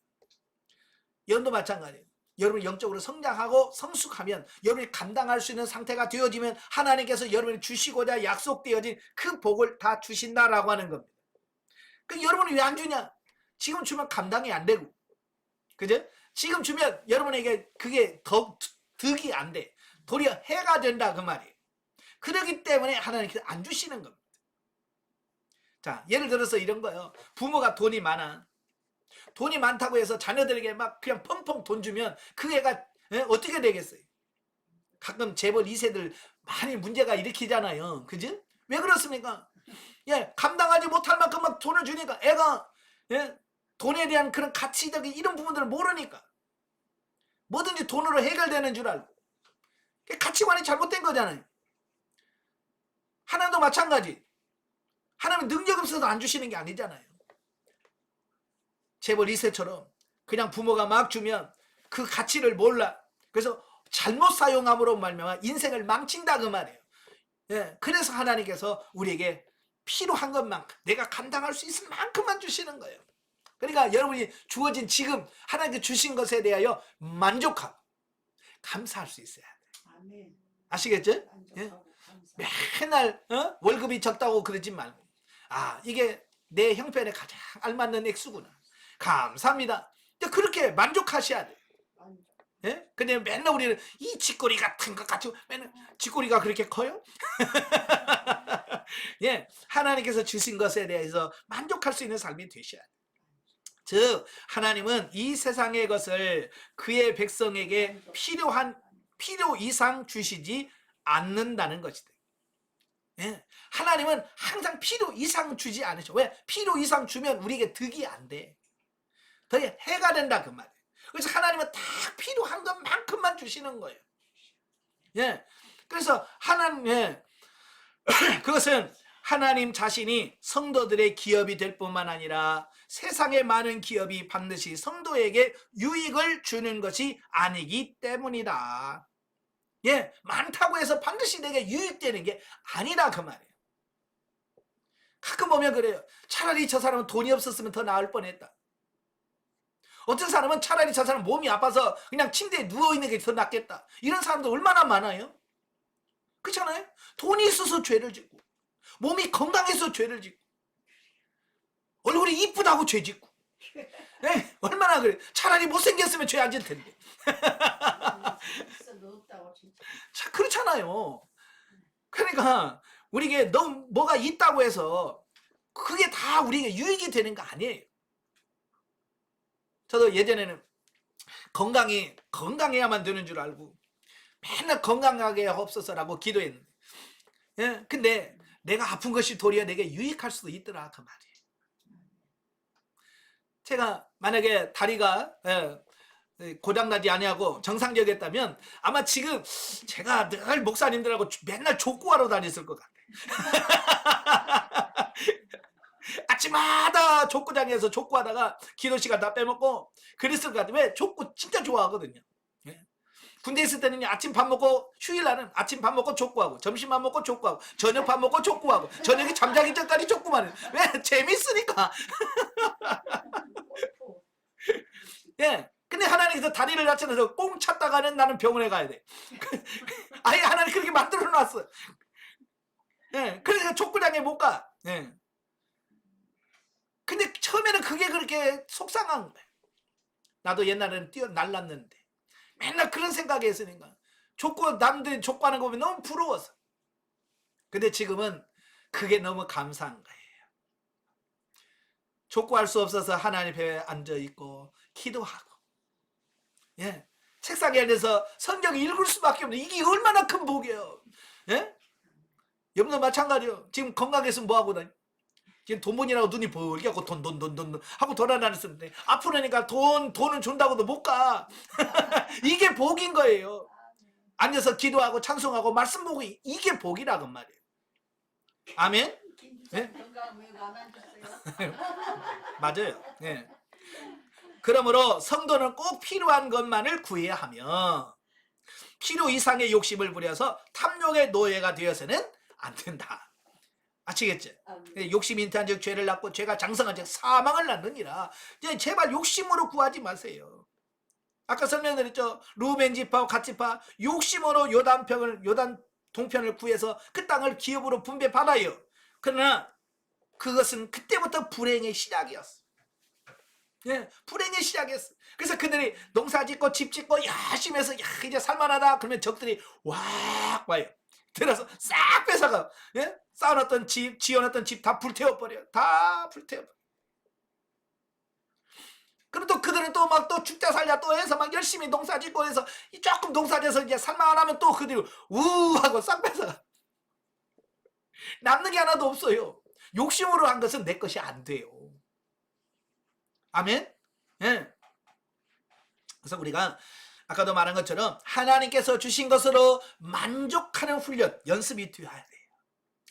[SPEAKER 1] 여러분도 마찬가지예요. 여러분이 영적으로 성장하고 성숙하면 여러분이 감당할 수 있는 상태가 되어지면 하나님께서 여러분이 주시고자 약속되어진 그 복을 다 주신다라고 하는 겁니다. 그 여러분이 왜 안 주냐? 지금 주면 감당이 안 되고, 그죠? 지금 주면 여러분에게 그게 더 득이 안 돼. 도리어 해가 된다 그 말이에요. 그렇기 때문에 하나님께서 안 주시는 겁니다. 자, 예를 들어서 이런 거예요. 부모가 돈이 많아. 돈이 많다고 해서 자녀들에게 막 그냥 펑펑 돈 주면 그 애가 어떻게 되겠어요? 가끔 재벌 2세들 많이 문제가 일으키잖아요. 그죠? 왜 그렇습니까? 예, 감당하지 못할 만큼 막 돈을 주니까 애가 돈에 대한 그런 가치적인 이런 부분들을 모르니까 뭐든지 돈으로 해결되는 줄 알고 가치관이 잘못된 거잖아요. 하나님도 마찬가지. 하나님은 능력 없어서 안 주시는 게 아니잖아요. 재벌 2세처럼 그냥 부모가 막 주면 그 가치를 몰라. 그래서 잘못 사용함으로 말미암아 인생을 망친다 그 말이에요. 예, 그래서 하나님께서 우리에게 필요한 것만큼 내가 감당할 수 있을 만큼만 주시는 거예요. 그러니까 여러분이 주어진 지금 하나님께 주신 것에 대하여 만족하고 감사할 수 있어야 돼요. 아시겠죠? 예? 맨날 월급이 적다고 그러지 말고 이게 내 형편에 가장 알맞는 액수구나. 감사합니다. 그렇게 만족하셔야 돼요. 예? 근데 맨날 우리는 이 쥐꼬리 같은 것 가지고 맨날 쥐꼬리가 그렇게 커요? 예, 하나님께서 주신 것에 대해서 만족할 수 있는 삶이 되셔야 돼요. 즉 하나님은 이 세상의 것을 그의 백성에게 필요 이상 주시지 않는다는 것이다. 예, 하나님은 항상 필요 이상 주지 않으셔. 왜? 필요 이상 주면 우리에게 득이 안 돼. 더 해가 된다 그 말이에요. 그래서 하나님은 딱 필요한 것만큼만 주시는 거예요. 예, 그래서 그것은 하나님 자신이 성도들의 기업이 될 뿐만 아니라 세상의 많은 기업이 반드시 성도에게 유익을 주는 것이 아니기 때문이다. 예, 많다고 해서 반드시 내게 유익되는 게 아니다 그 말이에요. 가끔 보면 그래요. 차라리 저 사람은 돈이 없었으면 더 나을 뻔했다. 어떤 사람은 차라리 저 사람 몸이 아파서 그냥 침대에 누워있는 게 더 낫겠다. 이런 사람도 얼마나 많아요? 그렇잖아요? 돈이 있어서 죄를 짓고 몸이 건강해서 죄를 짓고 얼굴이 이쁘다고 죄 짓고. 네? 얼마나 그래. 차라리 못생겼으면 죄 안 질 텐데.
[SPEAKER 2] 있어도 없다고 진짜.
[SPEAKER 1] 자, 그렇잖아요. 그러니까 우리에게 너무 뭐가 있다고 해서 그게 다 우리에게 유익이 되는 거 아니에요. 저도 예전에는 건강해야만 되는 줄 알고 맨날 건강하게 없어서라고 기도했는데, 예? 근데 내가 아픈 것이 도리어 내게 유익할 수도 있더라 그 말이에요. 제가 만약에 다리가 고장나지 아니하고 정상적이었다면 아마 지금 제가 늘 목사님들하고 맨날 족구하러 다녔을 것 같아요. 아침마다 족구장에서 족구하다가 기도 시간 다 빼먹고 그랬을 것 같아요. 왜? 족구 진짜 좋아하거든요. 예. 군대 있을 때는 아침 밥 먹고, 휴일날은 아침 밥 먹고 족구하고, 점심 밥 먹고 족구하고, 저녁 밥 먹고 족구하고, 저녁에 잠자기 전까지 족구만 해요. 왜? 재밌으니까. 예. 근데 하나님께서 다리를 다쳐서 꽁 찼다가는 나는 병원에 가야 돼. 아예 하나님 그렇게 만들어 놨어. 예. 그러니까 족구장에 못 가. 예. 근데 처음에는 그게 그렇게 속상한 거예요. 나도 옛날에는 날랐는데 맨날 그런 생각이 했으니까 남들이 족구하는 거 보면 너무 부러워서. 근데 지금은 그게 너무 감사한 거예요. 족구할 수 없어서 하나님 앞에 앉아있고 기도하고, 예, 책상에 앉아서 성경 읽을 수밖에 없는, 이게 얼마나 큰 복이에요. 예? 여러분도 마찬가지요. 지금 건강해서 뭐하고 다니? 지금 돈 번이라고 눈이 벌게 하고 돈 하고 돌아다녔었는데 아프니까 돈은 준다고도 못 가. 이게 복인 거예요. 앉아서 기도하고 찬송하고 말씀 보고 이게 복이라고 말이에요. 아멘. 예?
[SPEAKER 2] 건강 왜 가만뒀어요?
[SPEAKER 1] 맞아요. 예. 그러므로 성도는 꼭 필요한 것만을 구해야 하며 필요 이상의 욕심을 부려서 탐욕의 노예가 되어서는 안 된다. 아시겠죠? 욕심 인태한 즉 죄를 낳고 죄가 장성한 즉 사망을 낳느니라. 제발 욕심으로 구하지 마세요. 아까 설명드렸죠. 루벤 지파와 갓 지파 욕심으로 요단 동편을 구해서 그 땅을 기업으로 분배받아요. 그러나 그것은 그때부터 불행의 시작이었어. 예, 불행의 시작이었어. 그래서 그들이 농사 짓고 집 짓고 열심히 해서 이제 살만하다 그러면 적들이 왁 와요. 들어서 싹 뺏어가. 예? 쌓아놨던 집, 지어놨던 집 다 불태워버려요. 다 불태워버려요. 그럼 또 그들은 또 막 또 죽자 살자 또 해서 막 열심히 농사 짓고 해서 조금 농사 지어서 이제 살만하면 또 그들이 우하고 싹 뺏어가. 남는 게 하나도 없어요. 욕심으로 한 것은 내 것이 안 돼요. 아멘? 예. 그래서 우리가 아까도 말한 것처럼 하나님께서 주신 것으로 만족하는 훈련, 연습이 되어야 돼요.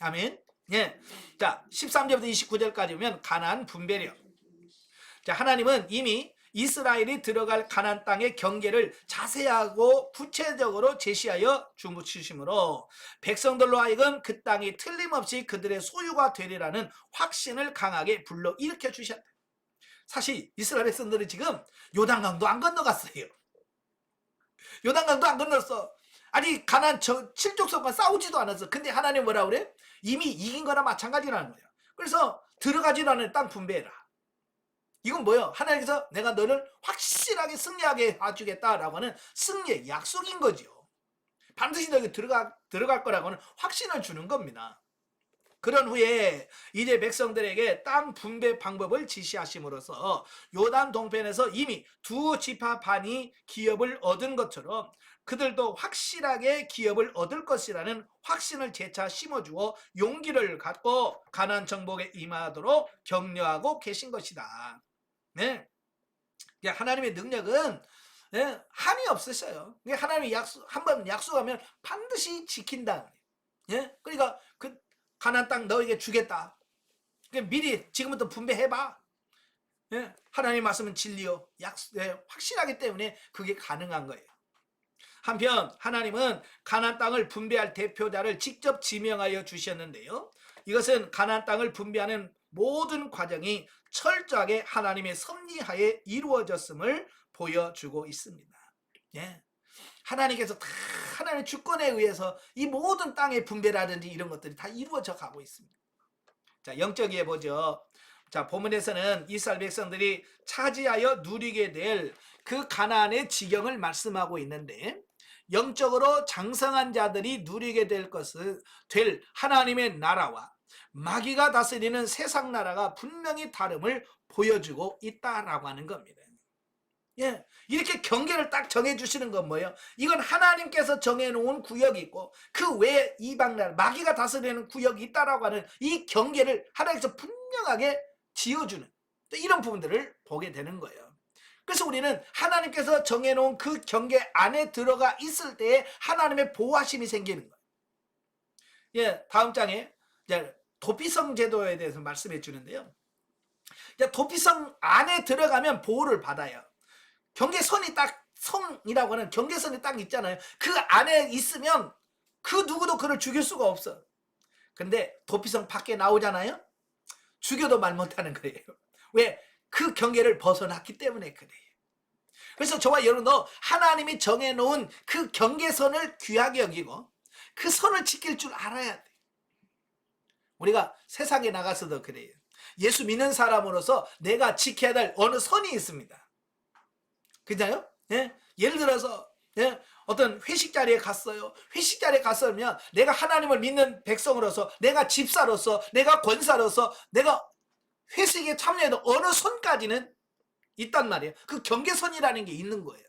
[SPEAKER 1] 아멘. 예. 자, 13절부터 29절까지 보면 가나안 분배력. 자, 하나님은 이미 이스라엘이 들어갈 가나안 땅의 경계를 자세하고 구체적으로 제시하여 주무치심으로 백성들로 하여금 그 땅이 틀림없이 그들의 소유가 되리라는 확신을 강하게 불러일으켜 주셨다. 사실 이스라엘 백성들은 지금 요단강도 안 건너갔어요. 요단강도 안 건넜어. 아니 가나안 7족속과 싸우지도 않았어. 근데 하나님 뭐라 그래? 이미 이긴 거나 마찬가지라는 거야. 그래서 들어가지도 않은 땅 분배해라. 이건 뭐예요? 하나님께서 내가 너를 확실하게 승리하게 해주겠다라고 하는 승리의 약속인 거죠. 반드시 너에게 들어갈 거라고는 확신을 주는 겁니다. 그런 후에 이제 백성들에게 땅 분배 방법을 지시하심으로써 요단 동편에서 이미 두 지파 반이 기업을 얻은 것처럼 그들도 확실하게 기업을 얻을 것이라는 확신을 재차 심어주어 용기를 갖고 가나안 정복에 임하도록 격려하고 계신 것이다. 네. 하나님의 능력은 한이 없으셔요. 하나님이 한번 약속하면 반드시 지킨다. 그러니까 그 가나안 땅 너에게 주겠다. 미리 지금부터 분배해봐. 하나님 말씀은 진리요. 확실하기 때문에 그게 가능한 거예요. 한편 하나님은 가나안 땅을 분배할 대표자를 직접 지명하여 주셨는데요. 이것은 가나안 땅을 분배하는 모든 과정이 철저하게 하나님의 섭리하에 이루어졌음을 보여주고 있습니다. 하나님께서 다 하나님의 주권에 의해서 이 모든 땅의 분배라든지 이런 것들이 다 이루어져 가고 있습니다. 자, 영적이에 보죠. 자, 본문에서는 이스라엘 백성들이 차지하여 누리게 될 그 가나안의 지경을 말씀하고 있는데, 영적으로 장성한 자들이 누리게 될 것은 될 하나님의 나라와 마귀가 다스리는 세상 나라가 분명히 다름을 보여주고 있다라고 하는 겁니다. 예, 이렇게 경계를 딱 정해주시는 건 뭐예요? 이건 하나님께서 정해놓은 구역이 있고 그 외에 이방 나라 마귀가 다스리는 구역이 있다라고 하는 이 경계를 하나님께서 분명하게 지어주는 이런 부분들을 보게 되는 거예요. 그래서 우리는 하나님께서 정해놓은 그 경계 안에 들어가 있을 때에 하나님의 보호하심이 생기는 거예요. 예, 다음 장에 이제 도피성 제도에 대해서 말씀해 주는데요. 이제 도피성 안에 들어가면 보호를 받아요. 경계선이 딱, 성이라고 하는 경계선이 딱 있잖아요. 그 안에 있으면 그 누구도 그를 죽일 수가 없어. 근데 도피성 밖에 나오잖아요. 죽여도 말 못하는 거예요. 왜? 그 경계를 벗어났기 때문에 그래요. 그래서 저와 여러분도 하나님이 정해놓은 그 경계선을 귀하게 여기고 그 선을 지킬 줄 알아야 돼. 우리가 세상에 나가서도 그래요. 예수 믿는 사람으로서 내가 지켜야 될 어느 선이 있습니다. 그죠? 예? 예를 들어서 예? 어떤 회식 자리에 갔어요. 회식 자리에 갔으면 내가 하나님을 믿는 백성으로서, 내가 집사로서, 내가 권사로서 내가 회식에 참여해도 어느 선까지는 있단 말이에요. 그 경계선이라는 게 있는 거예요.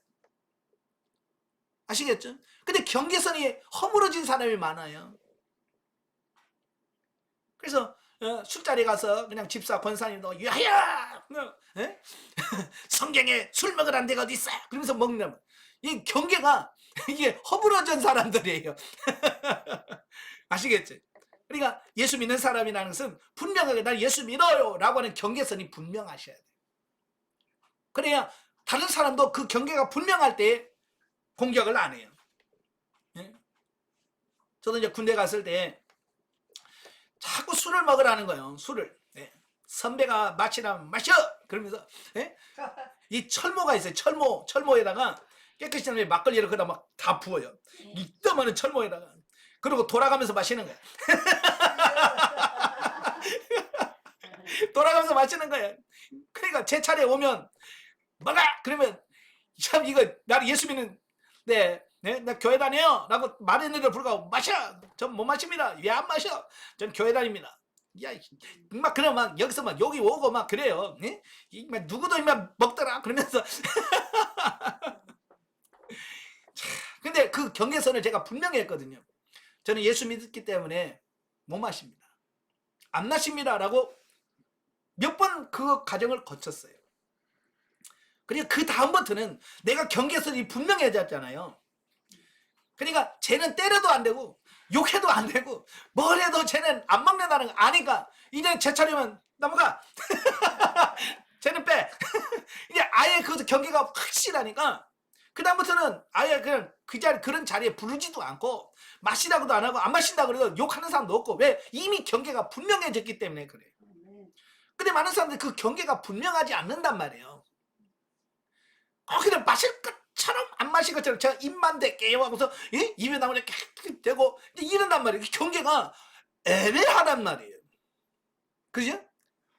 [SPEAKER 1] 아시겠죠? 근데 경계선이 허물어진 사람이 많아요. 그래서 술자리에 가서 그냥 집사 권사님도 야야 성경에 술 먹으라는 데가 어디 있어? 그러면서 먹는, 이 경계가 이게 허물어진 사람들이에요. 아시겠죠? 그러니까 예수 믿는 사람이라는 것은 분명하게 난 예수 믿어요 라고 하는 경계선이 분명하셔야 돼요. 그래야 다른 사람도 그 경계가 분명할 때 공격을 안 해요. 예? 저도 이제 군대 갔을 때 자꾸 술을 먹으라는 거예요. 술을. 예. 선배가 마시라면 마셔! 그러면서 예? 이 철모가 있어요. 철모에다가 깨끗이 하면 막걸리를 그다 막 다 부어요. 이따만한 철모에다가. 그리고 돌아가면서 마시는 거야. 돌아가면서 마시는 거야. 그러니까 제 차례 오면 먹어! 그러면 참 이거 나를 예수 믿는 나 교회 다녀요 라고 말했는데 불구하고 마셔! 전 못 마십니다. 왜 안 마셔? 전 교회 다닙니다. 야, 막 그래 막 여기서 막 여기 오고 막 그래요. 예? 막 누구도 막 먹더라 그러면서. 근데 그 경계선을 제가 분명히 했거든요. 저는 예수 믿었기 때문에 못 마십니다. 안 마십니다 라고 몇 번 그 과정을 거쳤어요. 그리고 그 다음부터는 내가 경계선이 분명해졌잖아요. 그러니까 쟤는 때려도 안 되고 욕해도 안 되고 뭘 해도 쟤는 안 먹는다는 거 아니까 이제 제 차례면 넘어가. 쟤는 빼. 이제 아예 그 경계가 확실하니까 그 다음부터는 아예 그냥 그런 자리에 부르지도 않고 마시라고도 안 하고 안 마신다고 그래도 욕하는 사람도 없고. 왜? 이미 경계가 분명해졌기 때문에 그래요. 근데 많은 사람들이 그 경계가 분명하지 않는단 말이에요. 그냥 마실 것처럼 안 마실 것처럼 제가 입만 대게요 하고서 입에 나오면 깨끗 되고 이런단 말이에요. 경계가 애매하단 말이에요. 그죠?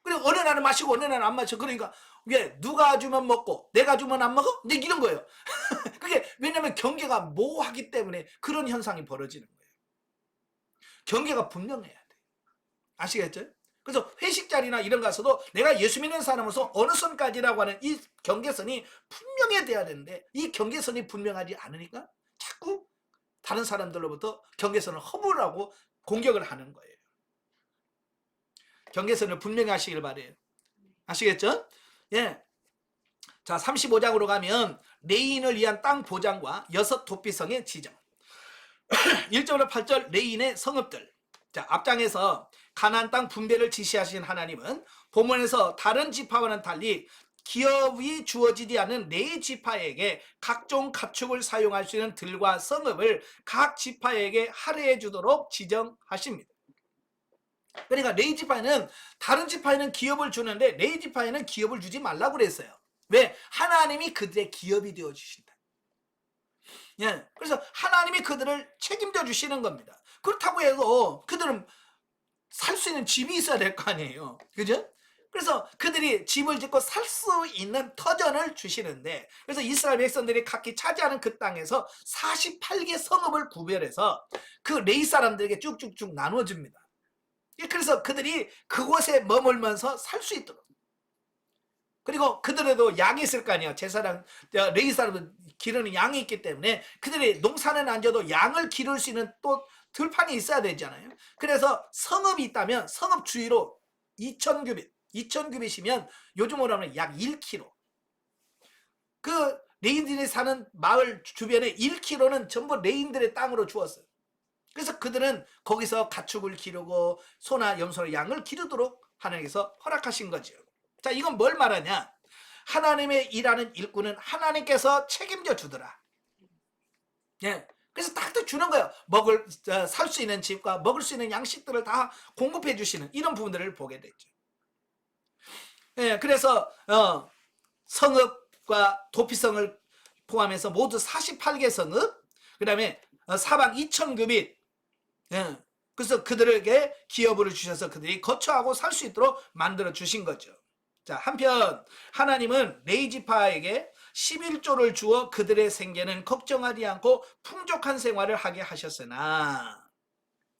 [SPEAKER 1] 그리고 어느 날은 마시고 어느 날은 안 마셔. 그러니까 왜 누가 주면 먹고 내가 주면 안 먹어? 근데 이런 거예요. 그게 왜냐면 경계가 모호하기 때문에 그런 현상이 벌어지는 거예요. 경계가 분명해야 돼. 아시겠죠? 그래서 회식 자리나 이런 가서도 내가 예수 믿는 사람으로서 어느 선까지라고 하는 이 경계선이 분명해야 되는데 이 경계선이 분명하지 않으니까 자꾸 다른 사람들로부터 경계선을 허물하고 공격을 하는 거예요. 경계선을 분명히 하시길 바래요. 아시겠죠? 예. 자, 35장으로 가면 레인을 위한 땅 보장과 6 도피성의 지정. 1절부터 8절 레인의 성읍들. 자, 앞장에서 가나안 땅 분배를 지시하신 하나님은 본문에서 다른 지파와는 달리 기업이 주어지지 않은 네 지파에게 각종 가축을 사용할 수 있는 들과 성읍을 각 지파에게 할애해 주도록 지정하십니다. 그러니까 네 지파에는 다른 지파에는 기업을 주는데 네 지파에는 기업을 주지 말라고 그랬어요. 왜? 하나님이 그들의 기업이 되어 주신다. 예, 그래서 하나님이 그들을 책임져 주시는 겁니다. 그렇다고 해도 그들은 살 수 있는 집이 있어야 될 거 아니에요. 그죠? 그래서 그들이 집을 짓고 살 수 있는 터전을 주시는데, 그래서 이스라엘 백성들이 각기 차지하는 그 땅에서 48개 성읍을 구별해서 그 레위 사람들에게 쭉쭉쭉 나눠줍니다. 그래서 그들이 그곳에 머물면서 살 수 있도록. 그리고 그들에도 양이 있을 거 아니에요. 제사장 레위 사람은 기르는 양이 있기 때문에 그들이 농사는 안 져도 양을 기를 수 있는 또 들판이 있어야 되잖아요. 그래서 성읍이 있다면 성읍 주위로 2,000규빗이면 요즘으로 하면 약 1km. 그 레인들이 사는 마을 주변에 1km는 전부 레인들의 땅으로 주었어요. 그래서 그들은 거기서 가축을 기르고 소나 염소나 양을 기르도록 하나님께서 허락하신 거죠. 자, 이건 뭘 말하냐? 하나님의 일하는 일꾼은 하나님께서 책임져 주더라. 예. 그래서 딱 주는 거예요. 살 수 있는 집과 먹을 수 있는 양식들을 다 공급해 주시는 이런 부분들을 보게 되죠. 예. 그래서 성읍과 도피성을 포함해서 모두 48개 성읍, 그다음에 사방 2,000규빗. 예. 그래서 그들에게 기업을 주셔서 그들이 거처하고 살 수 있도록 만들어 주신 거죠. 자, 한편 하나님은 레위 지파에게 11조를 주어 그들의 생계는 걱정하지 않고 풍족한 생활을 하게 하셨으나,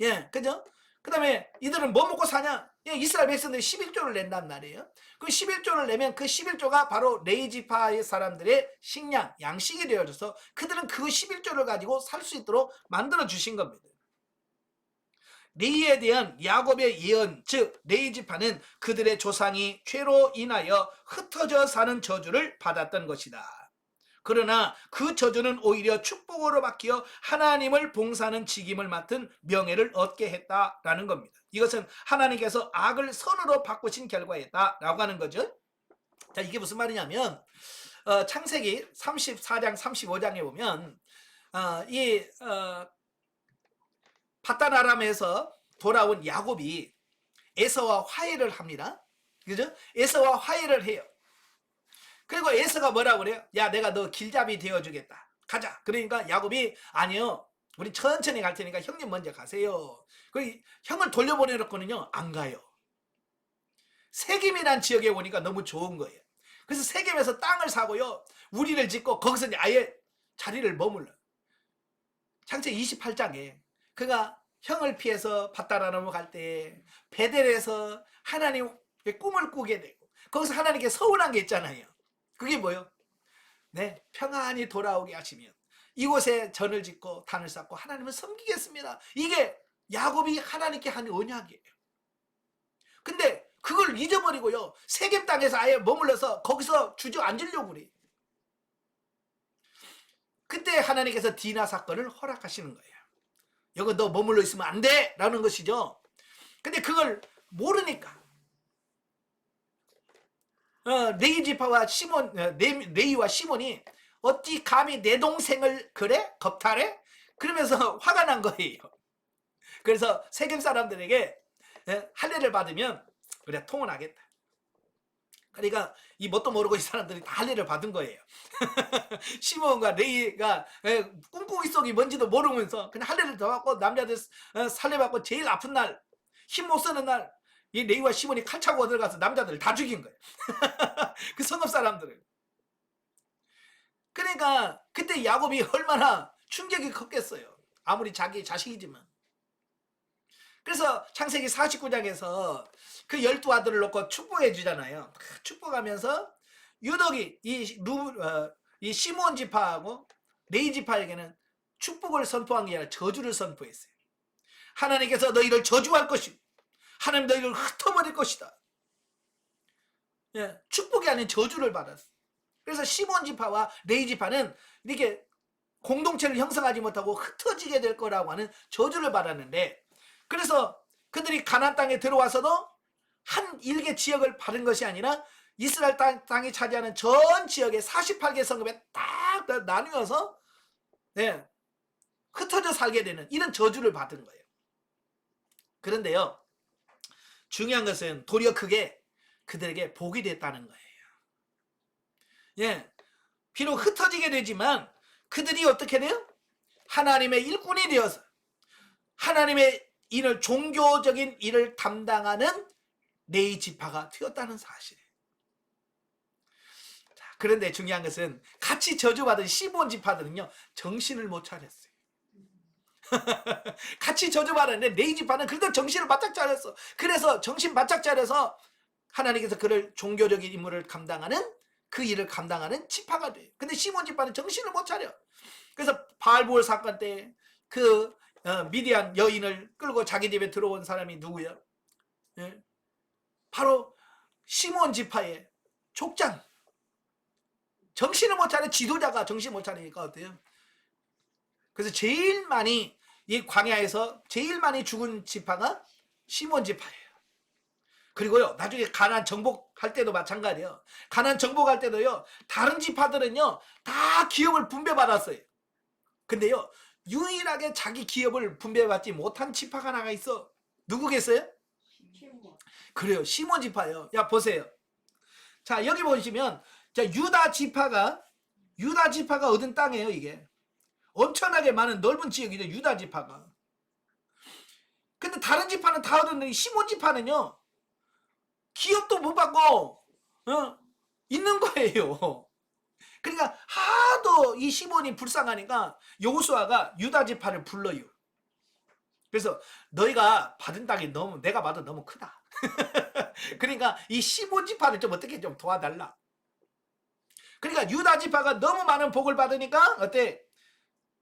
[SPEAKER 1] 예, 그죠? 그 다음에 이들은 뭐 먹고 사냐? 예, 이스라엘 백성들이 11조를 낸단 말이에요. 그 11조를 내면 그 11조가 바로 레위 지파의 사람들의 식량, 양식이 되어져서 그들은 그 11조를 가지고 살 수 있도록 만들어 주신 겁니다. 레위에 대한 야곱의 예언, 즉 레위 지파는 그들의 조상이 죄로 인하여 흩어져 사는 저주를 받았던 것이다. 그러나 그 저주는 오히려 축복으로 바뀌어 하나님을 봉사하는 직임을 맡은 명예를 얻게 했다라는 겁니다. 이것은 하나님께서 악을 선으로 바꾸신 결과였다라고 하는 거죠. 자, 이게 무슨 말이냐면 창세기 34장 35장에 보면 바단 아람에서 돌아온 야곱이 에서와 화해를 합니다. 그죠? 에서와 화해를 해요. 그리고 에서가 뭐라고 그래요? 야, 내가 너 길잡이 되어주겠다. 가자. 그러니까 야곱이 아니요, 우리 천천히 갈 테니까 형님 먼저 가세요. 그리고 형을 돌려보내놓고는요, 안 가요. 세겜이란 지역에 오니까 너무 좋은 거예요. 그래서 세겜에서 땅을 사고요, 우리를 짓고 거기서 아예 자리를 머물러. 창세기 28장에 그가 형을 피해서 바단 아람으로 갈 때 베델에서 하나님의 꿈을 꾸게 되고, 거기서 하나님께 서운한 게 있잖아요. 그게 뭐요? 네, 평안히 돌아오게 하시면 이곳에 전을 짓고 단을 쌓고 하나님을 섬기겠습니다. 이게 야곱이 하나님께 한 언약이에요. 근데 그걸 잊어버리고요, 세겜 땅에서 아예 머물러서 거기서 주저앉으려고 그래. 그때 하나님께서 디나 사건을 허락하시는 거예요. 여기 너 머물러 있으면 안 돼! 라는 것이죠. 근데 그걸 모르니까 레위 지파와 시몬, 레위와 시몬이 어찌 감히 내 동생을 그래? 겁탈해? 그러면서 화가 난 거예요. 그래서 세겜 사람들에게 할례를 받으면 그래, 통혼하겠다. 그러니까 이 뭣도 모르고 이 사람들이 다 할례를 받은 거예요. 시몬과 레위가 꿍꿍이 속이 뭔지도 모르면서 그냥 할례를 더 받고, 남자들 살례 받고 제일 아픈 날, 힘 못 쓰는 날, 이 레위와 시몬이 칼 차고 들어가서 남자들을 다 죽인 거예요. 그 성읍 사람들을. 그러니까 그때 야곱이 얼마나 충격이 컸겠어요. 아무리 자기 자식이지만. 그래서 창세기 49장에서 그 12아들을 놓고 축복해 주잖아요. 축복하면서 유독이 이 시몬 지파하고 레위 지파에게는 축복을 선포한 게 아니라 저주를 선포했어요. 하나님께서 너희를 저주할 것이고 하나님 너희를 흩어버릴 것이다. 예, 축복이 아닌 저주를 받았어. 그래서 시몬 지파와 레위 지파는 이렇게 공동체를 형성하지 못하고 흩어지게 될 거라고 하는 저주를 받았는데, 그래서 그들이 가나안 땅에 들어와서도 한 일개 지역을 받은 것이 아니라 이스라엘 땅이 차지하는 전 지역의 48개 성읍에 딱 나누어서 흩어져 살게 되는 이런 저주를 받은 거예요. 그런데요, 중요한 것은 도리어 그게 그들에게 복이 됐다는 거예요. 예, 비록 흩어지게 되지만 그들이 어떻게 돼요? 하나님의 일꾼이 되어서 하나님의 일을, 종교적인 일을 담당하는 레위 지파가 되었다는 사실이에요. 자, 그런데 중요한 것은 같이 저주받은 시몬 지파들은요 정신을 못 차렸어요. 같이 저주받았는데 레위 지파는 그래도 정신을 바짝 차렸어. 그래서 정신 바짝 차려서 하나님께서 그를 종교적인 임무를 감당하는 그 일을 감당하는 지파가 돼요. 근데 시몬 지파는 정신을 못 차려. 그래서 바알보올 사건 때 그 미디안 여인을 끌고 자기 집에 들어온 사람이 누구예요? 예? 바로 시몬 지파의 족장. 정신을 못 차려. 지도자가 정신 못 차리니까 어때요? 그래서 제일 많이 이 광야에서 제일 많이 죽은 지파가 시몬 지파예요. 그리고요 나중에 가나안 정복할 때도 마찬가지예요. 가나안 정복할 때도요 다른 지파들은요 다 기업을 분배받았어요. 근데요 유일하게 자기 기업을 분배받지 못한 지파가 하나가 있어. 누구겠어요?
[SPEAKER 2] 시몬.
[SPEAKER 1] 그래요, 시몬 지파예요. 야 보세요. 자 여기 보시면 자 유다 지파가 얻은 땅이에요. 이게 엄청나게 많은 넓은 지역이죠. 유다 지파가. 근데 다른 지파는 다 얻었는데 시몬 지파는요 기업도 못 받고 있는 거예요. 그러니까 하도 이 시몬이 불쌍하니까 여호수아가 유다 지파를 불러요. 그래서 너희가 받은 땅이 내가 받은 너무 크다. 그러니까 이 시몬 지파를 좀 어떻게 좀 도와달라. 그러니까 유다 지파가 너무 많은 복을 받으니까 어때?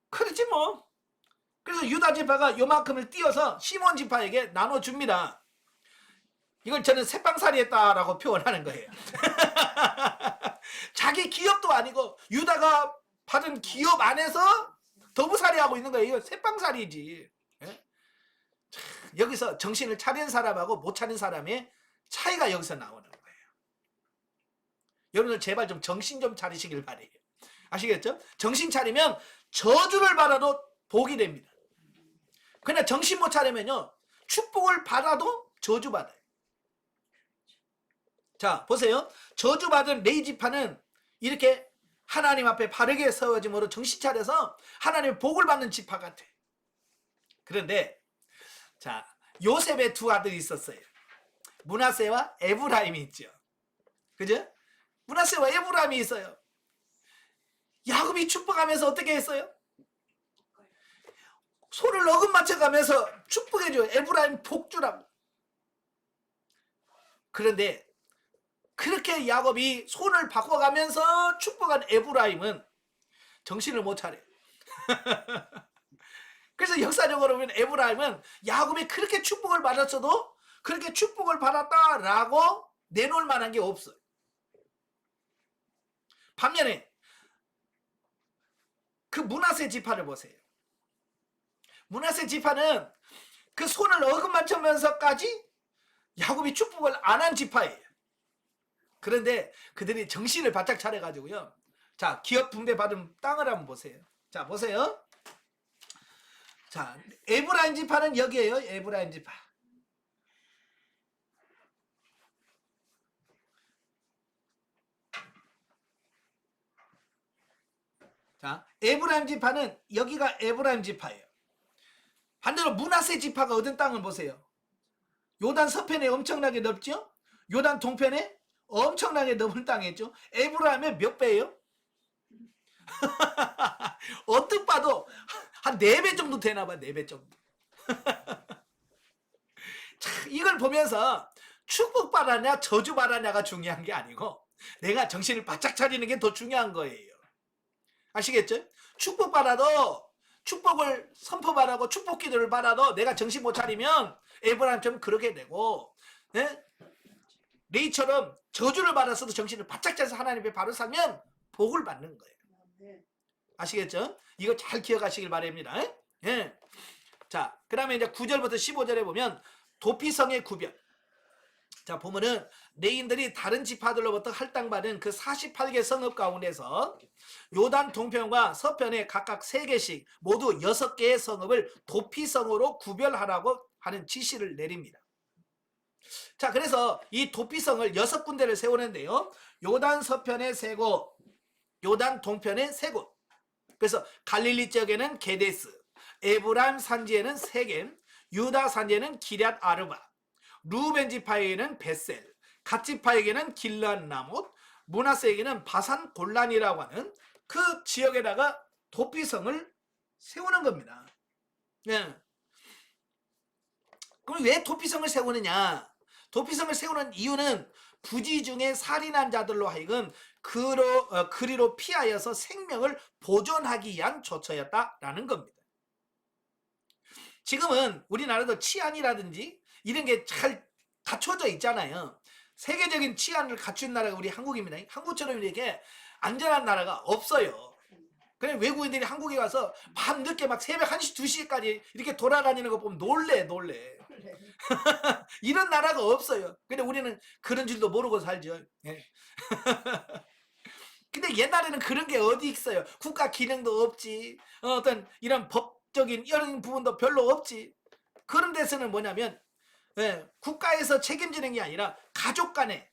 [SPEAKER 1] 그렇지 뭐. 그래서 유다 지파가 요만큼을 띄어서 시몬 지파에게 나눠줍니다. 이걸 저는 새빵살이 했다라고 표현하는 거예요. 자기 기업도 아니고 유다가 받은 기업 안에서 더부살이하고 있는 거예요. 이거 새빵살이지. 예? 여기서 정신을 차린 사람하고 못 차린 사람의 차이가 여기서 나오는 거예요. 여러분들 제발 좀 정신 좀 차리시길 바래요. 아시겠죠? 정신 차리면 저주를 받아도 복이 됩니다. 그러나 정신 못 차리면요 축복을 받아도 저주받아요. 자 보세요. 저주받은 레위 지파는 이렇게 하나님 앞에 바르게 세워짐으로 정신 차려서 하나님의 복을 받는 지파 같아. 그런데 자 요셉의 두 아들이 있었어요. 므낫세와 에브라임이 있죠. 그죠? 므낫세와 에브라임이 있어요. 야곱이 축복하면서 어떻게 했어요? 손을 어금 맞춰가면서 축복해줘요. 에브라임 복주라고. 그런데 그렇게 야곱이 손을 바꿔가면서 축복한 에브라임은 정신을 못 차려요. 그래서 역사적으로 보면 에브라임은 야곱이 그렇게 축복을 받았어도 그렇게 축복을 받았다라고 내놓을 만한 게 없어요. 반면에 그 므낫세 지파를 보세요. 므낫세 지파는 그 손을 어금 맞추면서까지 야곱이 축복을 안 한 지파예요. 그런데 그들이 정신을 바짝 차려가지고요. 자, 기업 분배 받은 땅을 한번 보세요. 자, 보세요. 자, 에브라임 지파는 여기에요. 에브라임 지파. 자, 에브라임 지파는 여기가 에브라임 지파예요. 반대로 므낫세 지파가 얻은 땅을 보세요. 요단 서편에 엄청나게 넓죠? 요단 동편에 엄청나게 넓은 땅이었죠. 에브라임의 몇 배예요? 어떻게 봐도 한 4배 정도 되나 봐. 4배 정도. 참, 이걸 보면서 축복받았냐 저주받았냐가 중요한 게 아니고 내가 정신을 바짝 차리는 게 더 중요한 거예요. 아시겠죠? 축복받아도 축복을 선포받아도 축복 기도를 받아도 내가 정신 못 차리면 에브라임처럼 그러게 되고 네? 레이처럼 저주를 받았어도 정신을 바짝 차려서 하나님 앞에 바로 살면 복을 받는 거예요. 아시겠죠? 이거 잘 기억하시길 바랍니다. 예. 자, 그 다음에 이제 9절부터 15절에 보면 도피성의 구별. 자, 보면은 레인들이 다른 지파들로부터 할당받은 그 48개 성읍 가운데서 요단 동편과 서편에 각각 3개씩 모두 6개의 성읍을 도피성으로 구별하라고 하는 지시를 내립니다. 자, 그래서 이 도피성을 6군데를 세우는데요. 요단 서편에 3곳, 요단 동편에 3곳. 그래서 갈릴리 지역에는 게데스, 에브라임 산지에는 세겜, 유다 산지에는 기럇 아르바, 루벤 지파에게는 베셀, 갓 지파에게는 길르앗 라못, 므낫세에게는 바산 골란이라고 하는 그 지역에다가 도피성을 세우는 겁니다. 예. 그럼 왜 도피성을 세우느냐? 도피성을 세우는 이유는 부지 중에 살인한 자들로 하여금 그리로 피하여서 생명을 보존하기 위한 조처였다라는 겁니다. 지금은 우리나라도 치안이라든지 이런 게 잘 갖춰져 있잖아요. 세계적인 치안을 갖춘 나라가 우리 한국입니다. 한국처럼 이렇게 안전한 나라가 없어요. 그래 외국인들이 한국에 와서 밤늦게 막 새벽 1시, 2시까지 이렇게 돌아다니는 거 보면 놀래. 이런 나라가 없어요. 근데 우리는 그런 줄도 모르고 살죠. 예. 근데 옛날에는 그런 게 어디 있어요. 국가 기능도 없지. 어떤 이런 법적인 이런 부분도 별로 없지. 그런 데서는 뭐냐면 국가에서 책임지는 게 아니라 가족 간의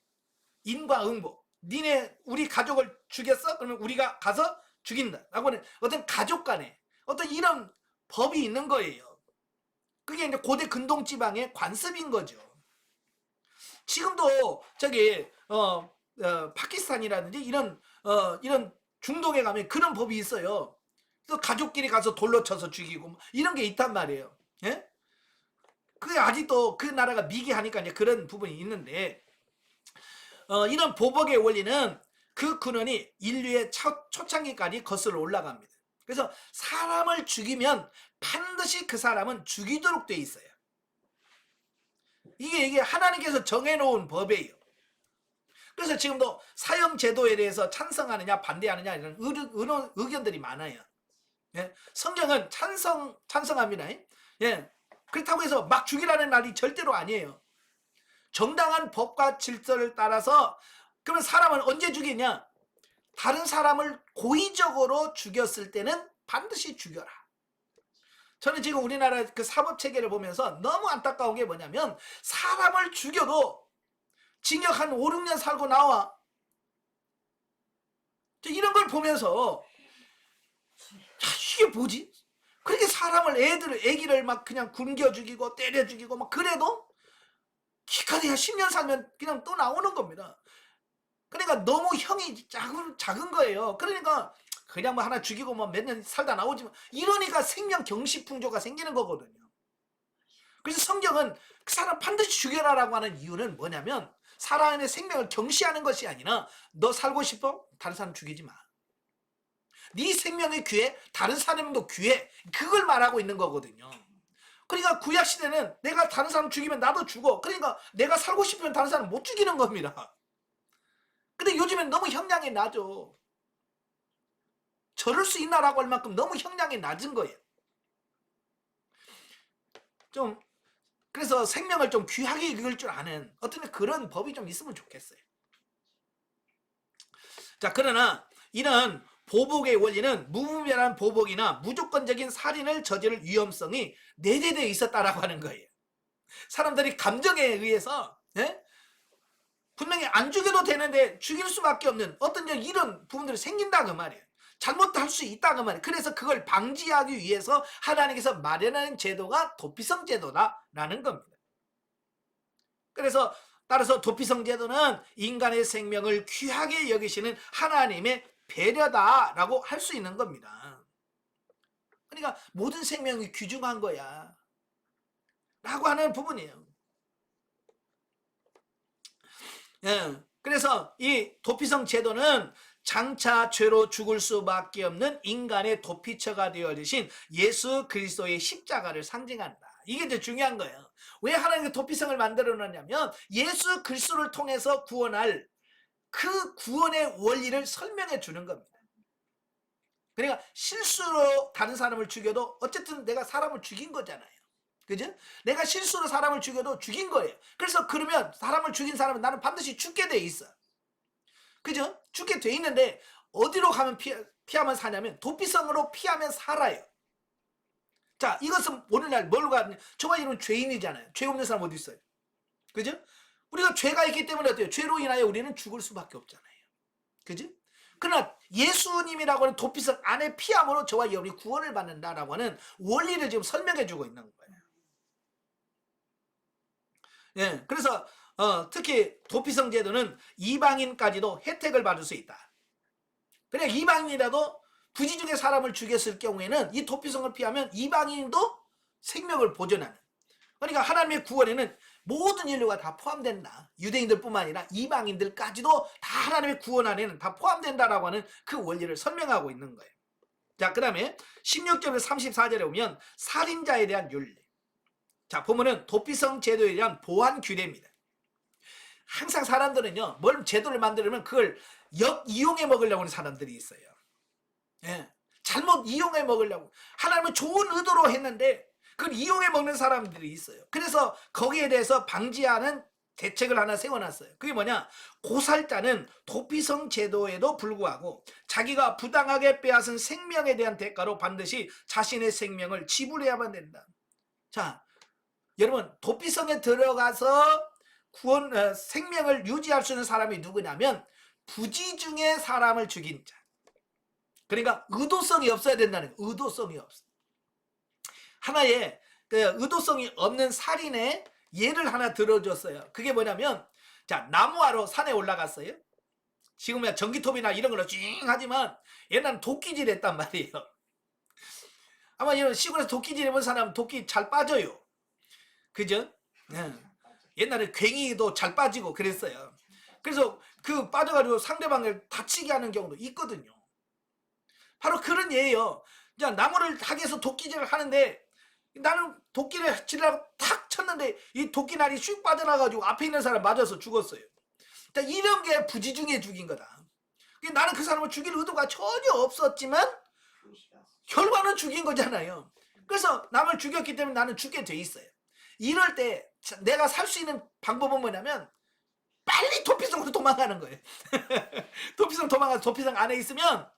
[SPEAKER 1] 인과응보. 니네 우리 가족을 죽였어? 그러면 우리가 가서 죽인다. 라고는 어떤 가족 간에 어떤 이런 법이 있는 거예요. 그게 이제 고대 근동지방의 관습인 거죠. 지금도 저기 파키스탄이라든지 이런 중동에 가면 그런 법이 있어요. 또 가족끼리 가서 돌로 쳐서 죽이고 이런 게 있단 말이에요. 예? 그게 아직도 그 나라가 미개하니까 이제 그런 부분이 있는데 이런 보복의 원리는 그 근원이 인류의 초창기까지 거슬러 올라갑니다. 그래서 사람을 죽이면 반드시 그 사람은 죽이도록 돼 있어요. 이게 하나님께서 정해놓은 법이에요. 그래서 지금도 사형제도에 대해서 찬성하느냐 반대하느냐 이런 의견들이 많아요. 예? 성경은 찬성합니다. 예? 그렇다고 해서 막 죽이라는 말이 절대로 아니에요. 정당한 법과 질서를 따라서. 그러면 사람을 언제 죽이냐? 다른 사람을 고의적으로 죽였을 때는 반드시 죽여라. 저는 지금 우리나라 그 사법체계를 보면서 너무 안타까운 게 뭐냐면 사람을 죽여도 징역 한 5, 6년 살고 나와. 이런 걸 보면서 이게 뭐지? 그렇게 사람을 애기를 막 그냥 굶겨 죽이고 때려 죽이고 막 그래도 기껏해야 10년 살면 그냥 또 나오는 겁니다. 그러니까 너무 형이 작은 거예요. 그러니까 그냥 뭐 하나 죽이고 뭐 몇 년 살다 나오지만 이러니까 생명 경시풍조가 생기는 거거든요. 그래서 성경은 그 사람 반드시 죽여라라고 하는 이유는 뭐냐면 사람의 생명을 경시하는 것이 아니라 너 살고 싶어? 다른 사람 죽이지 마. 네 생명이 귀해? 다른 사람도 귀해. 그걸 말하고 있는 거거든요. 그러니까 구약시대는 내가 다른 사람 죽이면 나도 죽어. 그러니까 내가 살고 싶으면 다른 사람 못 죽이는 겁니다. 근데 요즘엔 너무 형량이 낮아. 저럴 수 있나라고 할 만큼 너무 형량이 낮은 거예요. 좀 그래서 생명을 좀 귀하게 읽을 줄 아는 어떤 그런 법이 좀 있으면 좋겠어요. 자, 그러나 이런 보복의 원리는 무분별한 보복이나 무조건적인 살인을 저지를 위험성이 내재되어 있었다라고 하는 거예요. 사람들이 감정에 의해서 분명히 안 죽여도 되는데 죽일 수밖에 없는 어떤 이런 부분들이 생긴다 그 말이에요. 잘못할 수 있다 그 말이에요. 그래서 그걸 방지하기 위해서 하나님께서 마련한 제도가 도피성 제도다라는 겁니다. 그래서 따라서 도피성 제도는 인간의 생명을 귀하게 여기시는 하나님의 배려다라고 할 수 있는 겁니다. 그러니까 모든 생명이 귀중한 거야 라고 하는 부분이에요. 예, 그래서 이 도피성 제도는 장차 죄로 죽을 수밖에 없는 인간의 도피처가 되어주신 예수 그리스도의 십자가를 상징한다. 이게 이제 중요한 거예요. 왜 하나님의 도피성을 만들어 놨냐면 예수 그리스도를 통해서 구원할 그 구원의 원리를 설명해 주는 겁니다. 그러니까 실수로 다른 사람을 죽여도 어쨌든 내가 사람을 죽인 거잖아요. 그죠? 내가 실수로 사람을 죽여도 죽인 거예요. 그래서 그러면 사람을 죽인 사람은 나는 반드시 죽게 돼 있어. 그죠? 죽게 돼 있는데 어디로 가면 피하면 사냐면 도피성으로 피하면 살아요. 자, 이것은 오늘날 뭘 가냐? 저와 이런 죄인이잖아요. 죄 없는 사람 어디 있어요? 그죠? 우리가 죄가 있기 때문에 어때요? 죄로 인하여 우리는 죽을 수밖에 없잖아요. 그죠? 그러나 예수님이라고 하는 도피성 안에 피함으로 저와 여러분이 구원을 받는다라고 하는 원리를 지금 설명해 주고 있는 거예요. 예, 그래서 특히 도피성 제도는 이방인까지도 혜택을 받을 수 있다. 그래 이방인이라도 부지 중에 사람을 죽였을 경우에는 이 도피성을 피하면 이방인도 생명을 보존하는. 그러니까 하나님의 구원에는 모든 인류가 다 포함된다. 유대인들뿐만 아니라 이방인들까지도 다 하나님의 구원 안에는 다 포함된다라고 하는 그 원리를 설명하고 있는 거예요. 자, 그 다음에 16절에서 34절에 오면 살인자에 대한 윤리. 자, 보면은 도피성 제도에 대한 보완 규례입니다. 항상 사람들은요, 뭘 제도를 만들면 그걸 이용해 먹으려고 하는 사람들이 있어요. 예, 잘못 이용해 먹으려고. 하나님은 좋은 의도로 했는데 그걸 이용해 먹는 사람들이 있어요. 그래서 거기에 대해서 방지하는 대책을 하나 세워놨어요. 그게 뭐냐? 고살자는 도피성 제도에도 불구하고 자기가 부당하게 빼앗은 생명에 대한 대가로 반드시 자신의 생명을 지불해야만 된다. 자, 여러분 도피성에 들어가서 생명을 유지할 수 있는 사람이 누구냐면 부지 중에 사람을 죽인 자. 그러니까 의도성이 없어야 된다는 거예요. 의도성이 없어. 하나의 의도성이 없는 살인의 예를 하나 들어줬어요. 그게 뭐냐면, 자, 나무하러 산에 올라갔어요. 지금은 전기톱이나 이런 걸로 쭉 하지만 옛날엔 도끼질 했단 말이에요. 아마 이런 시골에서 도끼질 해본 사람은 도끼 잘 빠져요. 그죠? 옛날에 괭이도 잘 빠지고 그랬어요. 그래서 그 빠져가지고 상대방을 다치게 하는 경우도 있거든요. 바로 그런 예예요. 자, 나무를 타기해서 도끼질을 하는데 나는 도끼를 치려고 탁 쳤는데 이 도끼날이 슉 빠져나가지고 앞에 있는 사람 맞아서 죽었어요. 자, 이런 게 부지 중에 죽인 거다. 나는 그 사람을 죽일 의도가 전혀 없었지만 결과는 죽인 거잖아요. 그래서 남을 죽였기 때문에 나는 죽게 돼 있어요. 이럴 때 내가 살 수 있는 방법은 뭐냐면 빨리 도피성으로 도망가는 거예요. 도피성 도망가서 도피성 안에 있으면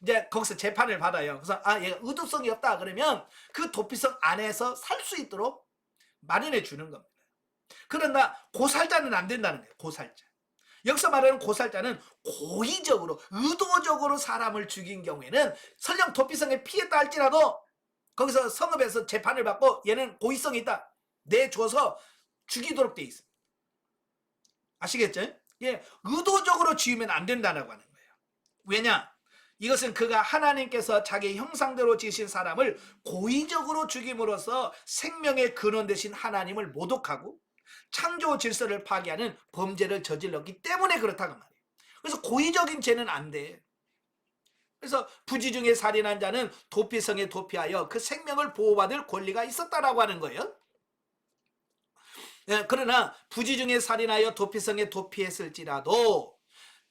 [SPEAKER 1] 이제 거기서 재판을 받아요. 그래서 얘가 의도성이 없다 그러면 그 도피성 안에서 살 수 있도록 마련해 주는 겁니다. 그러나 고살자는 안 된다는 거예요. 고살자. 여기서 말하는 고살자는 고의적으로 의도적으로 사람을 죽인 경우에는 설령 도피성에 피했다 할지라도 거기서 성읍에서 재판을 받고 얘는 고의성이 있다 내줘서 죽이도록 돼 있습니다. 아시겠죠? 예, 의도적으로 지으면 안 된다고 하는 거예요. 왜냐? 이것은 그가 하나님께서 자기 형상대로 지으신 사람을 고의적으로 죽임으로써 생명의 근원 되신 하나님을 모독하고 창조 질서를 파괴하는 범죄를 저질렀기 때문에 그렇다고 말이에요. 그래서 고의적인 죄는 안 돼. 그래서 부지 중에 살인한 자는 도피성에 도피하여 그 생명을 보호받을 권리가 있었다라고 하는 거예요. 예, 그러나 부지 중에 살인하여 도피성에 도피했을지라도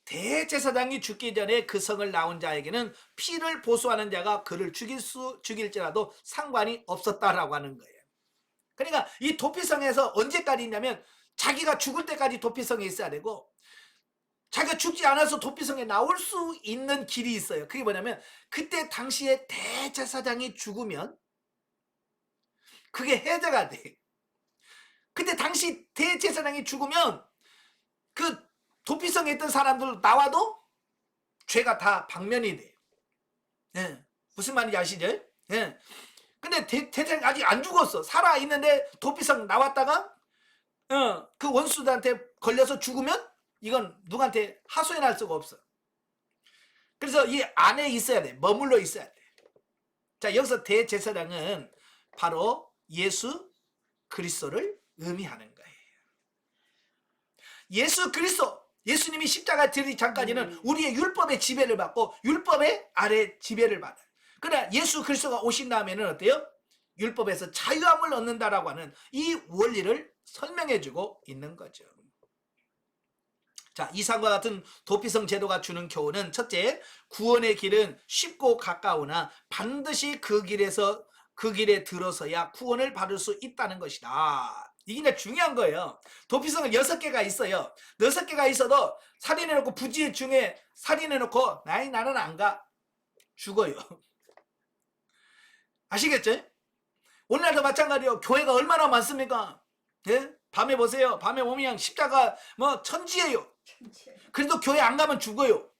[SPEAKER 1] 대제사장이 죽기 전에 그 성을 나온 자에게는 피를 보수하는 자가 그를 죽일지라도 상관이 없었다라고 하는 거예요. 그러니까 이 도피성에서 언제까지 있냐면 자기가 죽을 때까지 도피성에 있어야 되고 자기가 죽지 않아서 도피성에 나올 수 있는 길이 있어요. 그게 뭐냐면 그때 당시에 대제사장이 죽으면 그게 해제가 돼. 그때 당시 대제사장이 죽으면 그 도피성에 있던 사람들 나와도 죄가 다 박면이 돼. 예. 무슨 말인지 아시죠? 예. 근데 대제사장이 아직 안 죽었어. 살아 있는데 도피성 나왔다가 그 원수들한테 걸려서 죽으면 이건 누구한테 하소연할 수가 없어. 그래서 이 안에 있어야 돼. 머물러 있어야 돼. 자, 여기서 대제사장은 바로 예수 그리스도를 의미하는 거예요. 예수 그리스도, 예수님이 십자가 들기 전까지는 우리의 율법의 지배를 받고 율법의 아래 지배를 받아요. 그러나 예수 그리스도가 오신 다음에는 어때요? 율법에서 자유함을 얻는다라고 하는 이 원리를 설명해주고 있는 거죠. 자, 이상과 같은 도피성 제도가 주는 교훈은 첫째, 구원의 길은 쉽고 가까우나 반드시 그 길에 들어서야 구원을 받을 수 있다는 것이다. 이게 이제 중요한 거예요. 도피성은 6개가 있어요. 6개가 있어도 살인해놓고 부지 중에 살인해놓고 나는 안 가. 죽어요. 아시겠죠? 오늘날도 마찬가지예요. 교회가 얼마나 많습니까? 예? 밤에 보세요. 밤에 오면 십자가 천지예요. 그래도 교회 안 가면 죽어요.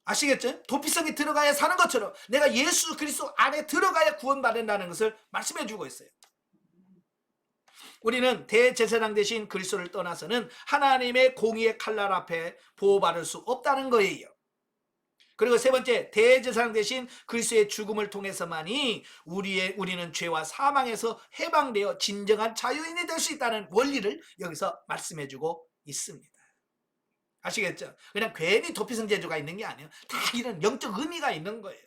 [SPEAKER 1] 아시겠죠? 도피성에 들어가야 사는 것처럼 내가 예수 그리스도 안에 들어가야 구원받는다는 것을 말씀해 주고 있어요. 우리는 대제사장 대신 그리스도를 떠나서는 하나님의 공의의 칼날 앞에 보호받을 수 없다는 거예요. 그리고 세 번째, 대제사장 대신 그리스도의 죽음을 통해서만이 우리는 죄와 사망에서 해방되어 진정한 자유인이 될 수 있다는 원리를 여기서 말씀해주고 있습니다. 아시겠죠? 그냥 괜히 도피성제주가 있는 게 아니에요. 다 이런 영적 의미가 있는 거예요.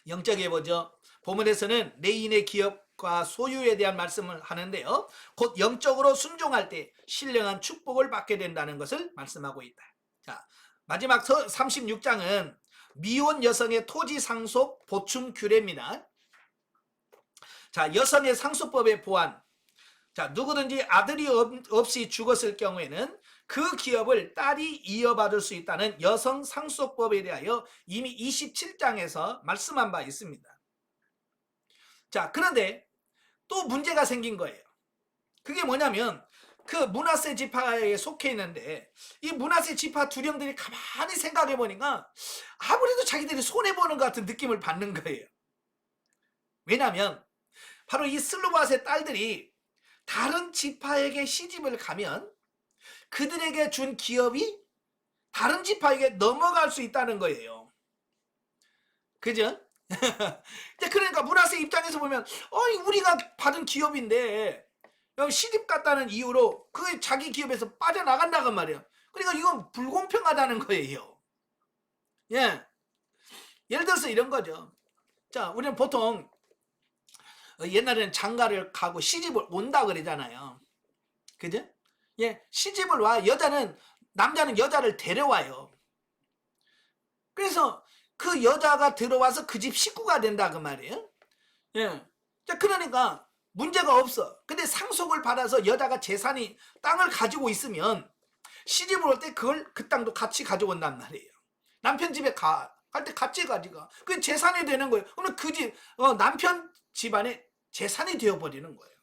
[SPEAKER 1] 영적에 보죠. 본문에서는 내인의 기업과 소유에 대한 말씀을 하는데요. 곧 영적으로 순종할 때 신령한 축복을 받게 된다는 것을 말씀하고 있다. 자, 마지막 36장은 미혼 여성의 토지 상속 보충 규례입니다. 자, 여성의 상속법의 보완. 자, 누구든지 아들이 없이 죽었을 경우에는 그 기업을 딸이 이어받을 수 있다는 여성 상속법에 대하여 이미 27장에서 말씀한 바 있습니다. 자, 그런데 또 문제가 생긴 거예요. 그게 뭐냐면 그 므낫세 지파에 속해 있는데 이 므낫세 지파 두령들이 가만히 생각해 보니까 아무래도 자기들이 손해보는 것 같은 느낌을 받는 거예요. 왜냐하면 바로 이 슬로바스의 딸들이 다른 지파에게 시집을 가면 그들에게 준 기업이 다른 지파에게 넘어갈 수 있다는 거예요. 그죠? 그러니까 므낫세 입장에서 보면 우리가 받은 기업인데 시집 갔다는 이유로 그 자기 기업에서 빠져나간다고 말이에요. 그러니까 이건 불공평하다는 거예요. 예. 예를 들어서 이런 거죠. 자, 우리는 보통 옛날에는 장가를 가고 시집을 온다 그러잖아요. 그죠? 예, 시집을 와. 남자는 여자를 데려와요. 그래서 그 여자가 들어와서 그 집 식구가 된다 그 말이에요. 예. 자, 그러니까 문제가 없어. 근데 상속을 받아서 여자가 땅을 가지고 있으면 시집을 올 때 그 땅도 같이 가져온단 말이에요. 남편 집에 갈 때 같이 가져가. 그게 재산이 되는 거예요. 그러면 그 집, 남편 집안의 재산이 되어버리는 거예요.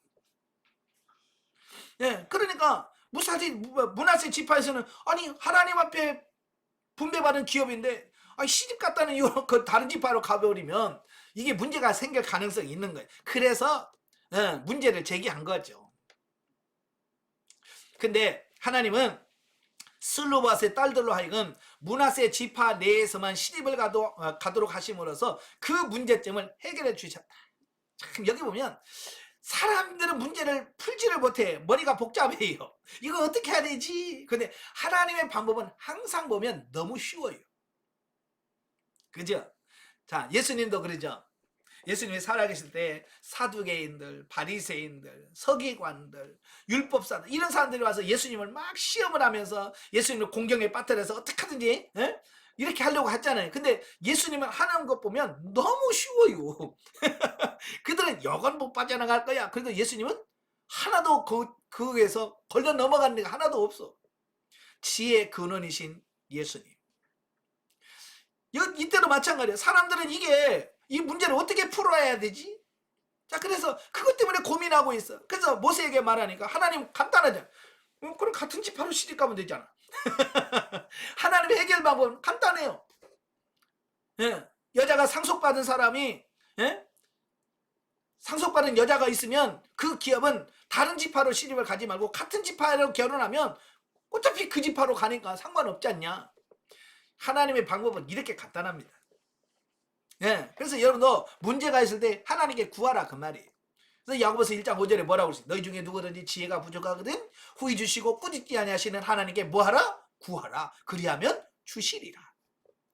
[SPEAKER 1] 예, 그러니까 므낫세 지파에서는 하나님 앞에 분배받은 기업인데 시집 갔다는 이유로 그 다른 지파로 가버리면 이게 문제가 생길 가능성이 있는 거예요. 그래서 문제를 제기한 거죠. 근데 하나님은 슬로바스의 딸들로 하여금 므낫세 지파 내에서만 시집을 가도록 하심으로써 그 문제점을 해결해 주셨다. 참 여기 보면 사람들은 문제를 풀지를 못해. 머리가 복잡해요. 이거 어떻게 해야 되지? 근데 하나님의 방법은 항상 보면 너무 쉬워요. 그죠? 자, 예수님도 그러죠. 예수님이 살아계실 때 사두개인들, 바리새인들, 서기관들, 율법사들 이런 사람들이 와서 예수님을 막 시험을 하면서 예수님을 공경에 빠뜨려서 어떻게 하든지 이렇게 하려고 했잖아요. 근데 예수님은 하는 것 보면 너무 쉬워요. 그들은 영원 못 빠져나갈 거야. 그래도 예수님은 하나도 거기에서 걸려 넘어가는 데가 하나도 없어. 지혜의 근원이신 예수님. 이때도 마찬가지예요. 사람들은 이 문제를 어떻게 풀어야 되지? 자, 그래서 그것 때문에 고민하고 있어. 그래서 모세에게 말하니까 하나님 간단하잖아. 그럼 같은 지파로 시집 가면 되잖아. 하나님의 해결 방법은 간단해요. 예, 여자가 상속받은 사람이 상속받은 여자가 있으면 그 기업은 다른 지파로 시집을 가지 말고 같은 지파로 결혼하면 어차피 그 지파로 가니까 상관없지 않냐. 하나님의 방법은 이렇게 간단합니다. 예, 그래서 여러분도 문제가 있을 때 하나님께 구하라 그 말이에요. 그래서 야고보서 1장 5절에 뭐라고 그랬어요? 너희 중에 누구든지 지혜가 부족하거든 후히 주시고 꾸짖지 아니하시는 하나님께 뭐하라? 구하라. 그리하면 주시리라.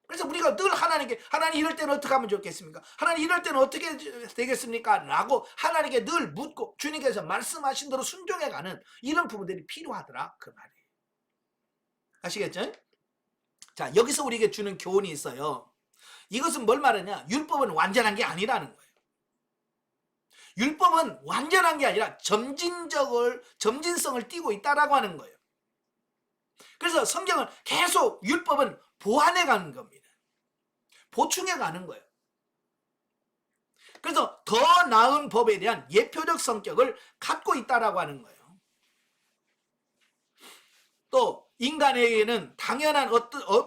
[SPEAKER 1] 그래서 우리가 늘 하나님께 하나님 이럴 때는 어떻게 하면 좋겠습니까? 하나님 이럴 때는 어떻게 되겠습니까? 라고 하나님께 늘 묻고 주님께서 말씀하신 대로 순종해가는 이런 부분들이 필요하더라 그 말이에요. 아시겠죠? 자, 여기서 우리에게 주는 교훈이 있어요. 이것은 뭘 말하냐? 율법은 완전한 게 아니라는 거예요. 율법은 완전한 게 아니라 점진성을 띠고 있다라고 하는 거예요. 그래서 성경은 계속 율법은 보완해 가는 겁니다. 보충해 가는 거예요. 그래서 더 나은 법에 대한 예표적 성격을 갖고 있다라고 하는 거예요. 또 인간에게는 당연한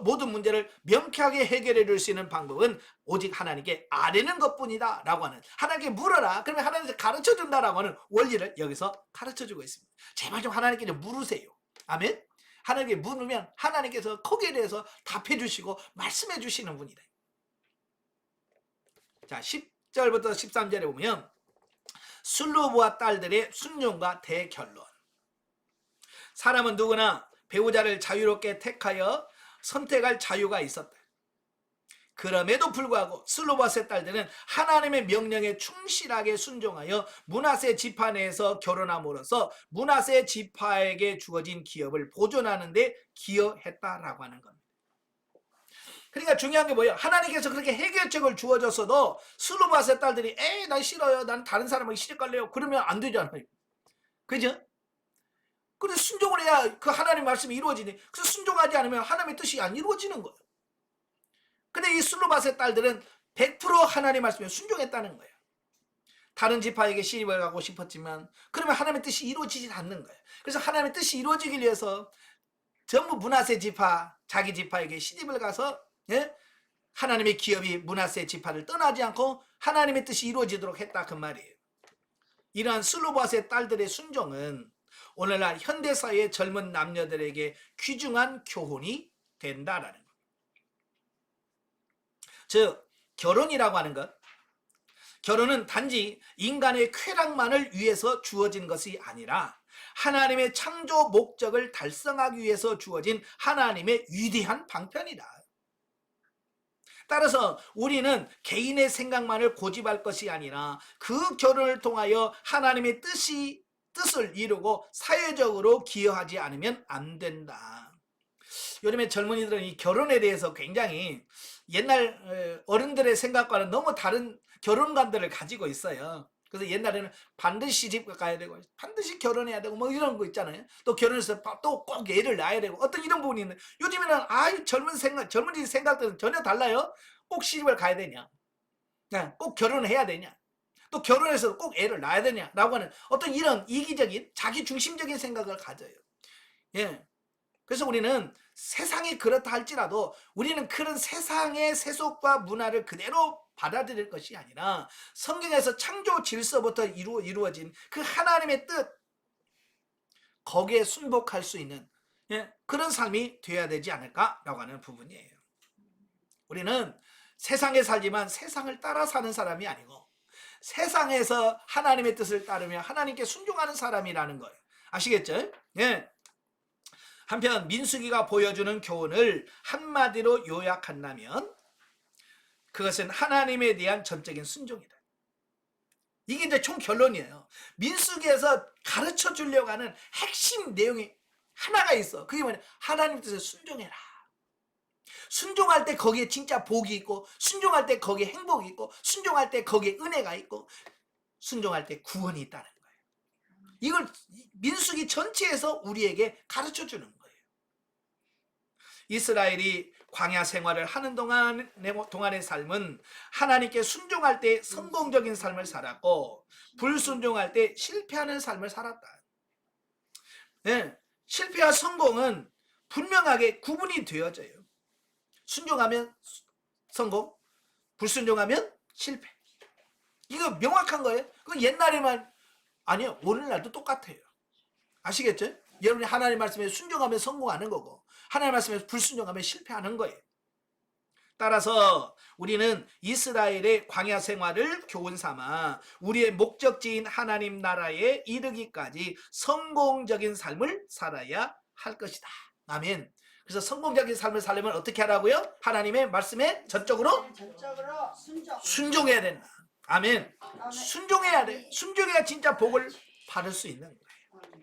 [SPEAKER 1] 모든 문제를 명쾌하게 해결해 줄 수 있는 방법은 오직 하나님께 아뢰는 것뿐이다 라고 하는, 하나님께 물어라 그러면 하나님께서 가르쳐 준다라고 하는 원리를 여기서 가르쳐 주고 있습니다. 제발 좀 하나님께 좀 물으세요. 아멘. 하나님께 물으면 하나님께서 거기에 대해서 답해 주시고 말씀해 주시는 분이다. 자, 10절부터 13절에 보면 술로보와 딸들의 순종과 대결론. 사람은 누구나 배우자를 자유롭게 택하여 선택할 자유가 있었다. 그럼에도 불구하고 슬로바스의 딸들은 하나님의 명령에 충실하게 순종하여 므낫세 지파 내에서 결혼함으로써 므낫세 지파에게 주어진 기업을 보존하는 데 기여했다라고 하는 겁니다. 그러니까 중요한 게 뭐예요? 하나님께서 그렇게 해결책을 주어줬어도 슬로바스의 딸들이 난 싫어요. 난 다른 사람에게 시집갈래요. 그러면 안 되잖아요. 그죠? 그래서 순종을 해야 그 하나님 말씀이 이루어지니, 그래서 순종하지 않으면 하나님의 뜻이 안 이루어지는 거예요. 근데 이 슬로바스의 딸들은 100% 하나님 말씀에 순종했다는 거예요. 다른 지파에게 시집을 가고 싶었지만 그러면 하나님의 뜻이 이루어지지 않는 거예요. 그래서 하나님의 뜻이 이루어지기 위해서 전부 므낫세 지파, 자기 지파에게 시집을 가서 하나님의 기업이 므낫세 지파를 떠나지 않고 하나님의 뜻이 이루어지도록 했다 그 말이에요. 이러한 슬로바스의 딸들의 순종은 오늘날 현대사회의 젊은 남녀들에게 귀중한 교훈이 된다라는 것. 즉 결혼이라고 하는 것, 결혼은 단지 인간의 쾌락만을 위해서 주어진 것이 아니라 하나님의 창조 목적을 달성하기 위해서 주어진 하나님의 위대한 방편이다. 따라서 우리는 개인의 생각만을 고집할 것이 아니라 그 결혼을 통하여 하나님의 뜻을 이루고 사회적으로 기여하지 않으면 안 된다. 요즘에 젊은이들은 이 결혼에 대해서 굉장히 옛날 어른들의 생각과는 너무 다른 결혼관들을 가지고 있어요. 그래서 옛날에는 반드시 시집 가야 되고 반드시 결혼해야 되고 뭐 이런 거 있잖아요. 또 결혼해서 또 꼭 애를 낳아야 되고 어떤 이런 부분이 있는데, 요즘에는 젊은이 생각들은 전혀 달라요. 꼭 시집을 가야 되냐, 꼭 결혼을 해야 되냐, 또 결혼해서 꼭 애를 낳아야 되냐라고 하는 어떤 이런 이기적인 자기 중심적인 생각을 가져요. 예. 그래서 우리는 세상이 그렇다 할지라도 우리는 그런 세상의 세속과 문화를 그대로 받아들일 것이 아니라 성경에서 창조 질서부터 이루어진 그 하나님의 뜻, 거기에 순복할 수 있는 그런 삶이 되어야 되지 않을까라고 하는 부분이에요. 우리는 세상에 살지만 세상을 따라 사는 사람이 아니고 세상에서 하나님의 뜻을 따르며 하나님께 순종하는 사람이라는 거예요. 아시겠죠? 예. 한편 민수기가 보여주는 교훈을 한마디로 요약한다면 그것은 하나님에 대한 전적인 순종이다. 이게 이제 총 결론이에요. 민수기에서 가르쳐 주려고 하는 핵심 내용이 하나가 있어. 그게 뭐냐? 하나님 뜻에 순종해라. 순종할 때 거기에 진짜 복이 있고, 순종할 때 거기에 행복이 있고, 순종할 때 거기에 은혜가 있고, 순종할 때 구원이 있다는 거예요. 이걸 민수기 전체에서 우리에게 가르쳐 주는 거예요. 이스라엘이 광야 생활을 하는 동안의 삶은 하나님께 순종할 때 성공적인 삶을 살았고 불순종할 때 실패하는 삶을 살았다. 네, 실패와 성공은 분명하게 구분이 되어져요. 순종하면 성공, 불순종하면 실패. 이거 명확한 거예요. 그건 옛날에만 아니요, 오늘날도 똑같아요. 아시겠죠? 여러분이 하나님 말씀에 순종하면 성공하는 거고 하나님 말씀에 불순종하면 실패하는 거예요. 따라서 우리는 이스라엘의 광야 생활을 교훈 삼아 우리의 목적지인 하나님 나라에 이르기까지 성공적인 삶을 살아야 할 것이다. 아멘. 그래서 성공적인 삶을 살려면 어떻게 하라고요? 하나님의 말씀에 전적으로 순종해야 된다. 아멘. 순종해야 돼. 순종해야 진짜 복을 받을 수 있는 거예요.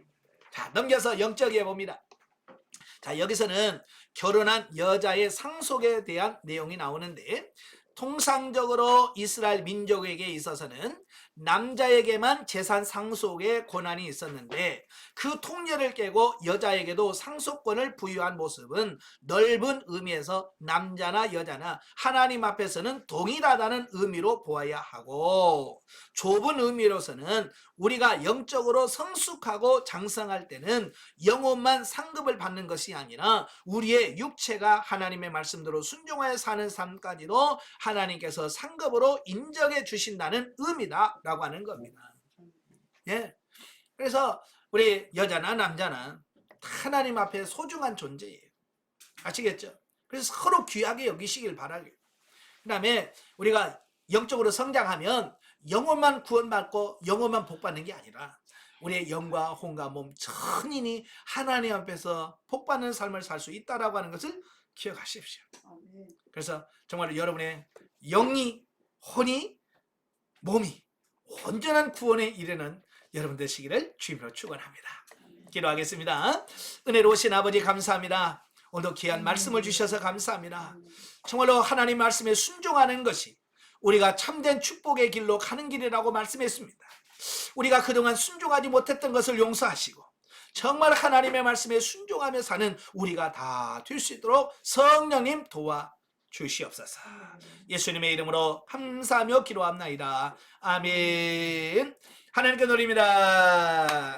[SPEAKER 1] 자, 넘겨서 영적에 봅니다. 자, 여기서는 결혼한 여자의 상속에 대한 내용이 나오는데 통상적으로 이스라엘 민족에게 있어서는 남자에게만 재산 상속의 권한이 있었는데 그 통제를 깨고 여자에게도 상속권을 부여한 모습은 넓은 의미에서 남자나 여자나 하나님 앞에서는 동일하다는 의미로 보아야 하고, 좁은 의미로서는 우리가 영적으로 성숙하고 장성할 때는 영혼만 상급을 받는 것이 아니라 우리의 육체가 하나님의 말씀대로 순종하여 사는 삶까지도 하나님께서 상급으로 인정해 주신다는 의미다라고 하는 겁니다. 예. 그래서 우리 여자나 남자나 하나님 앞에 소중한 존재예요. 아시겠죠? 그래서 서로 귀하게 여기시길 바라요. 그 다음에 우리가 영적으로 성장하면 영혼만 구원받고 영혼만 복받는 게 아니라 우리의 영과 혼과 몸 천인이 하나님 앞에서 복받는 삶을 살 수 있다라고 하는 것을 기억하십시오.
[SPEAKER 2] 아멘.
[SPEAKER 1] 그래서 정말 여러분의 영이, 혼이, 몸이 온전한 구원에 이르는 여러분 되시기를 주님으로 축원합니다. 기도하겠습니다. 은혜로우신 아버지 감사합니다. 오늘도 귀한 말씀을 주셔서 감사합니다. 정말로 하나님 말씀에 순종하는 것이 우리가 참된 축복의 길로 가는 길이라고 말씀했습니다. 우리가 그동안 순종하지 못했던 것을 용서하시고 정말 하나님의 말씀에 순종하며 사는 우리가 다 될 수 있도록 성령님 도와주시옵소서. 예수님의 이름으로 감사하며 기도합나이다. 아멘. 하나님께 노립니다.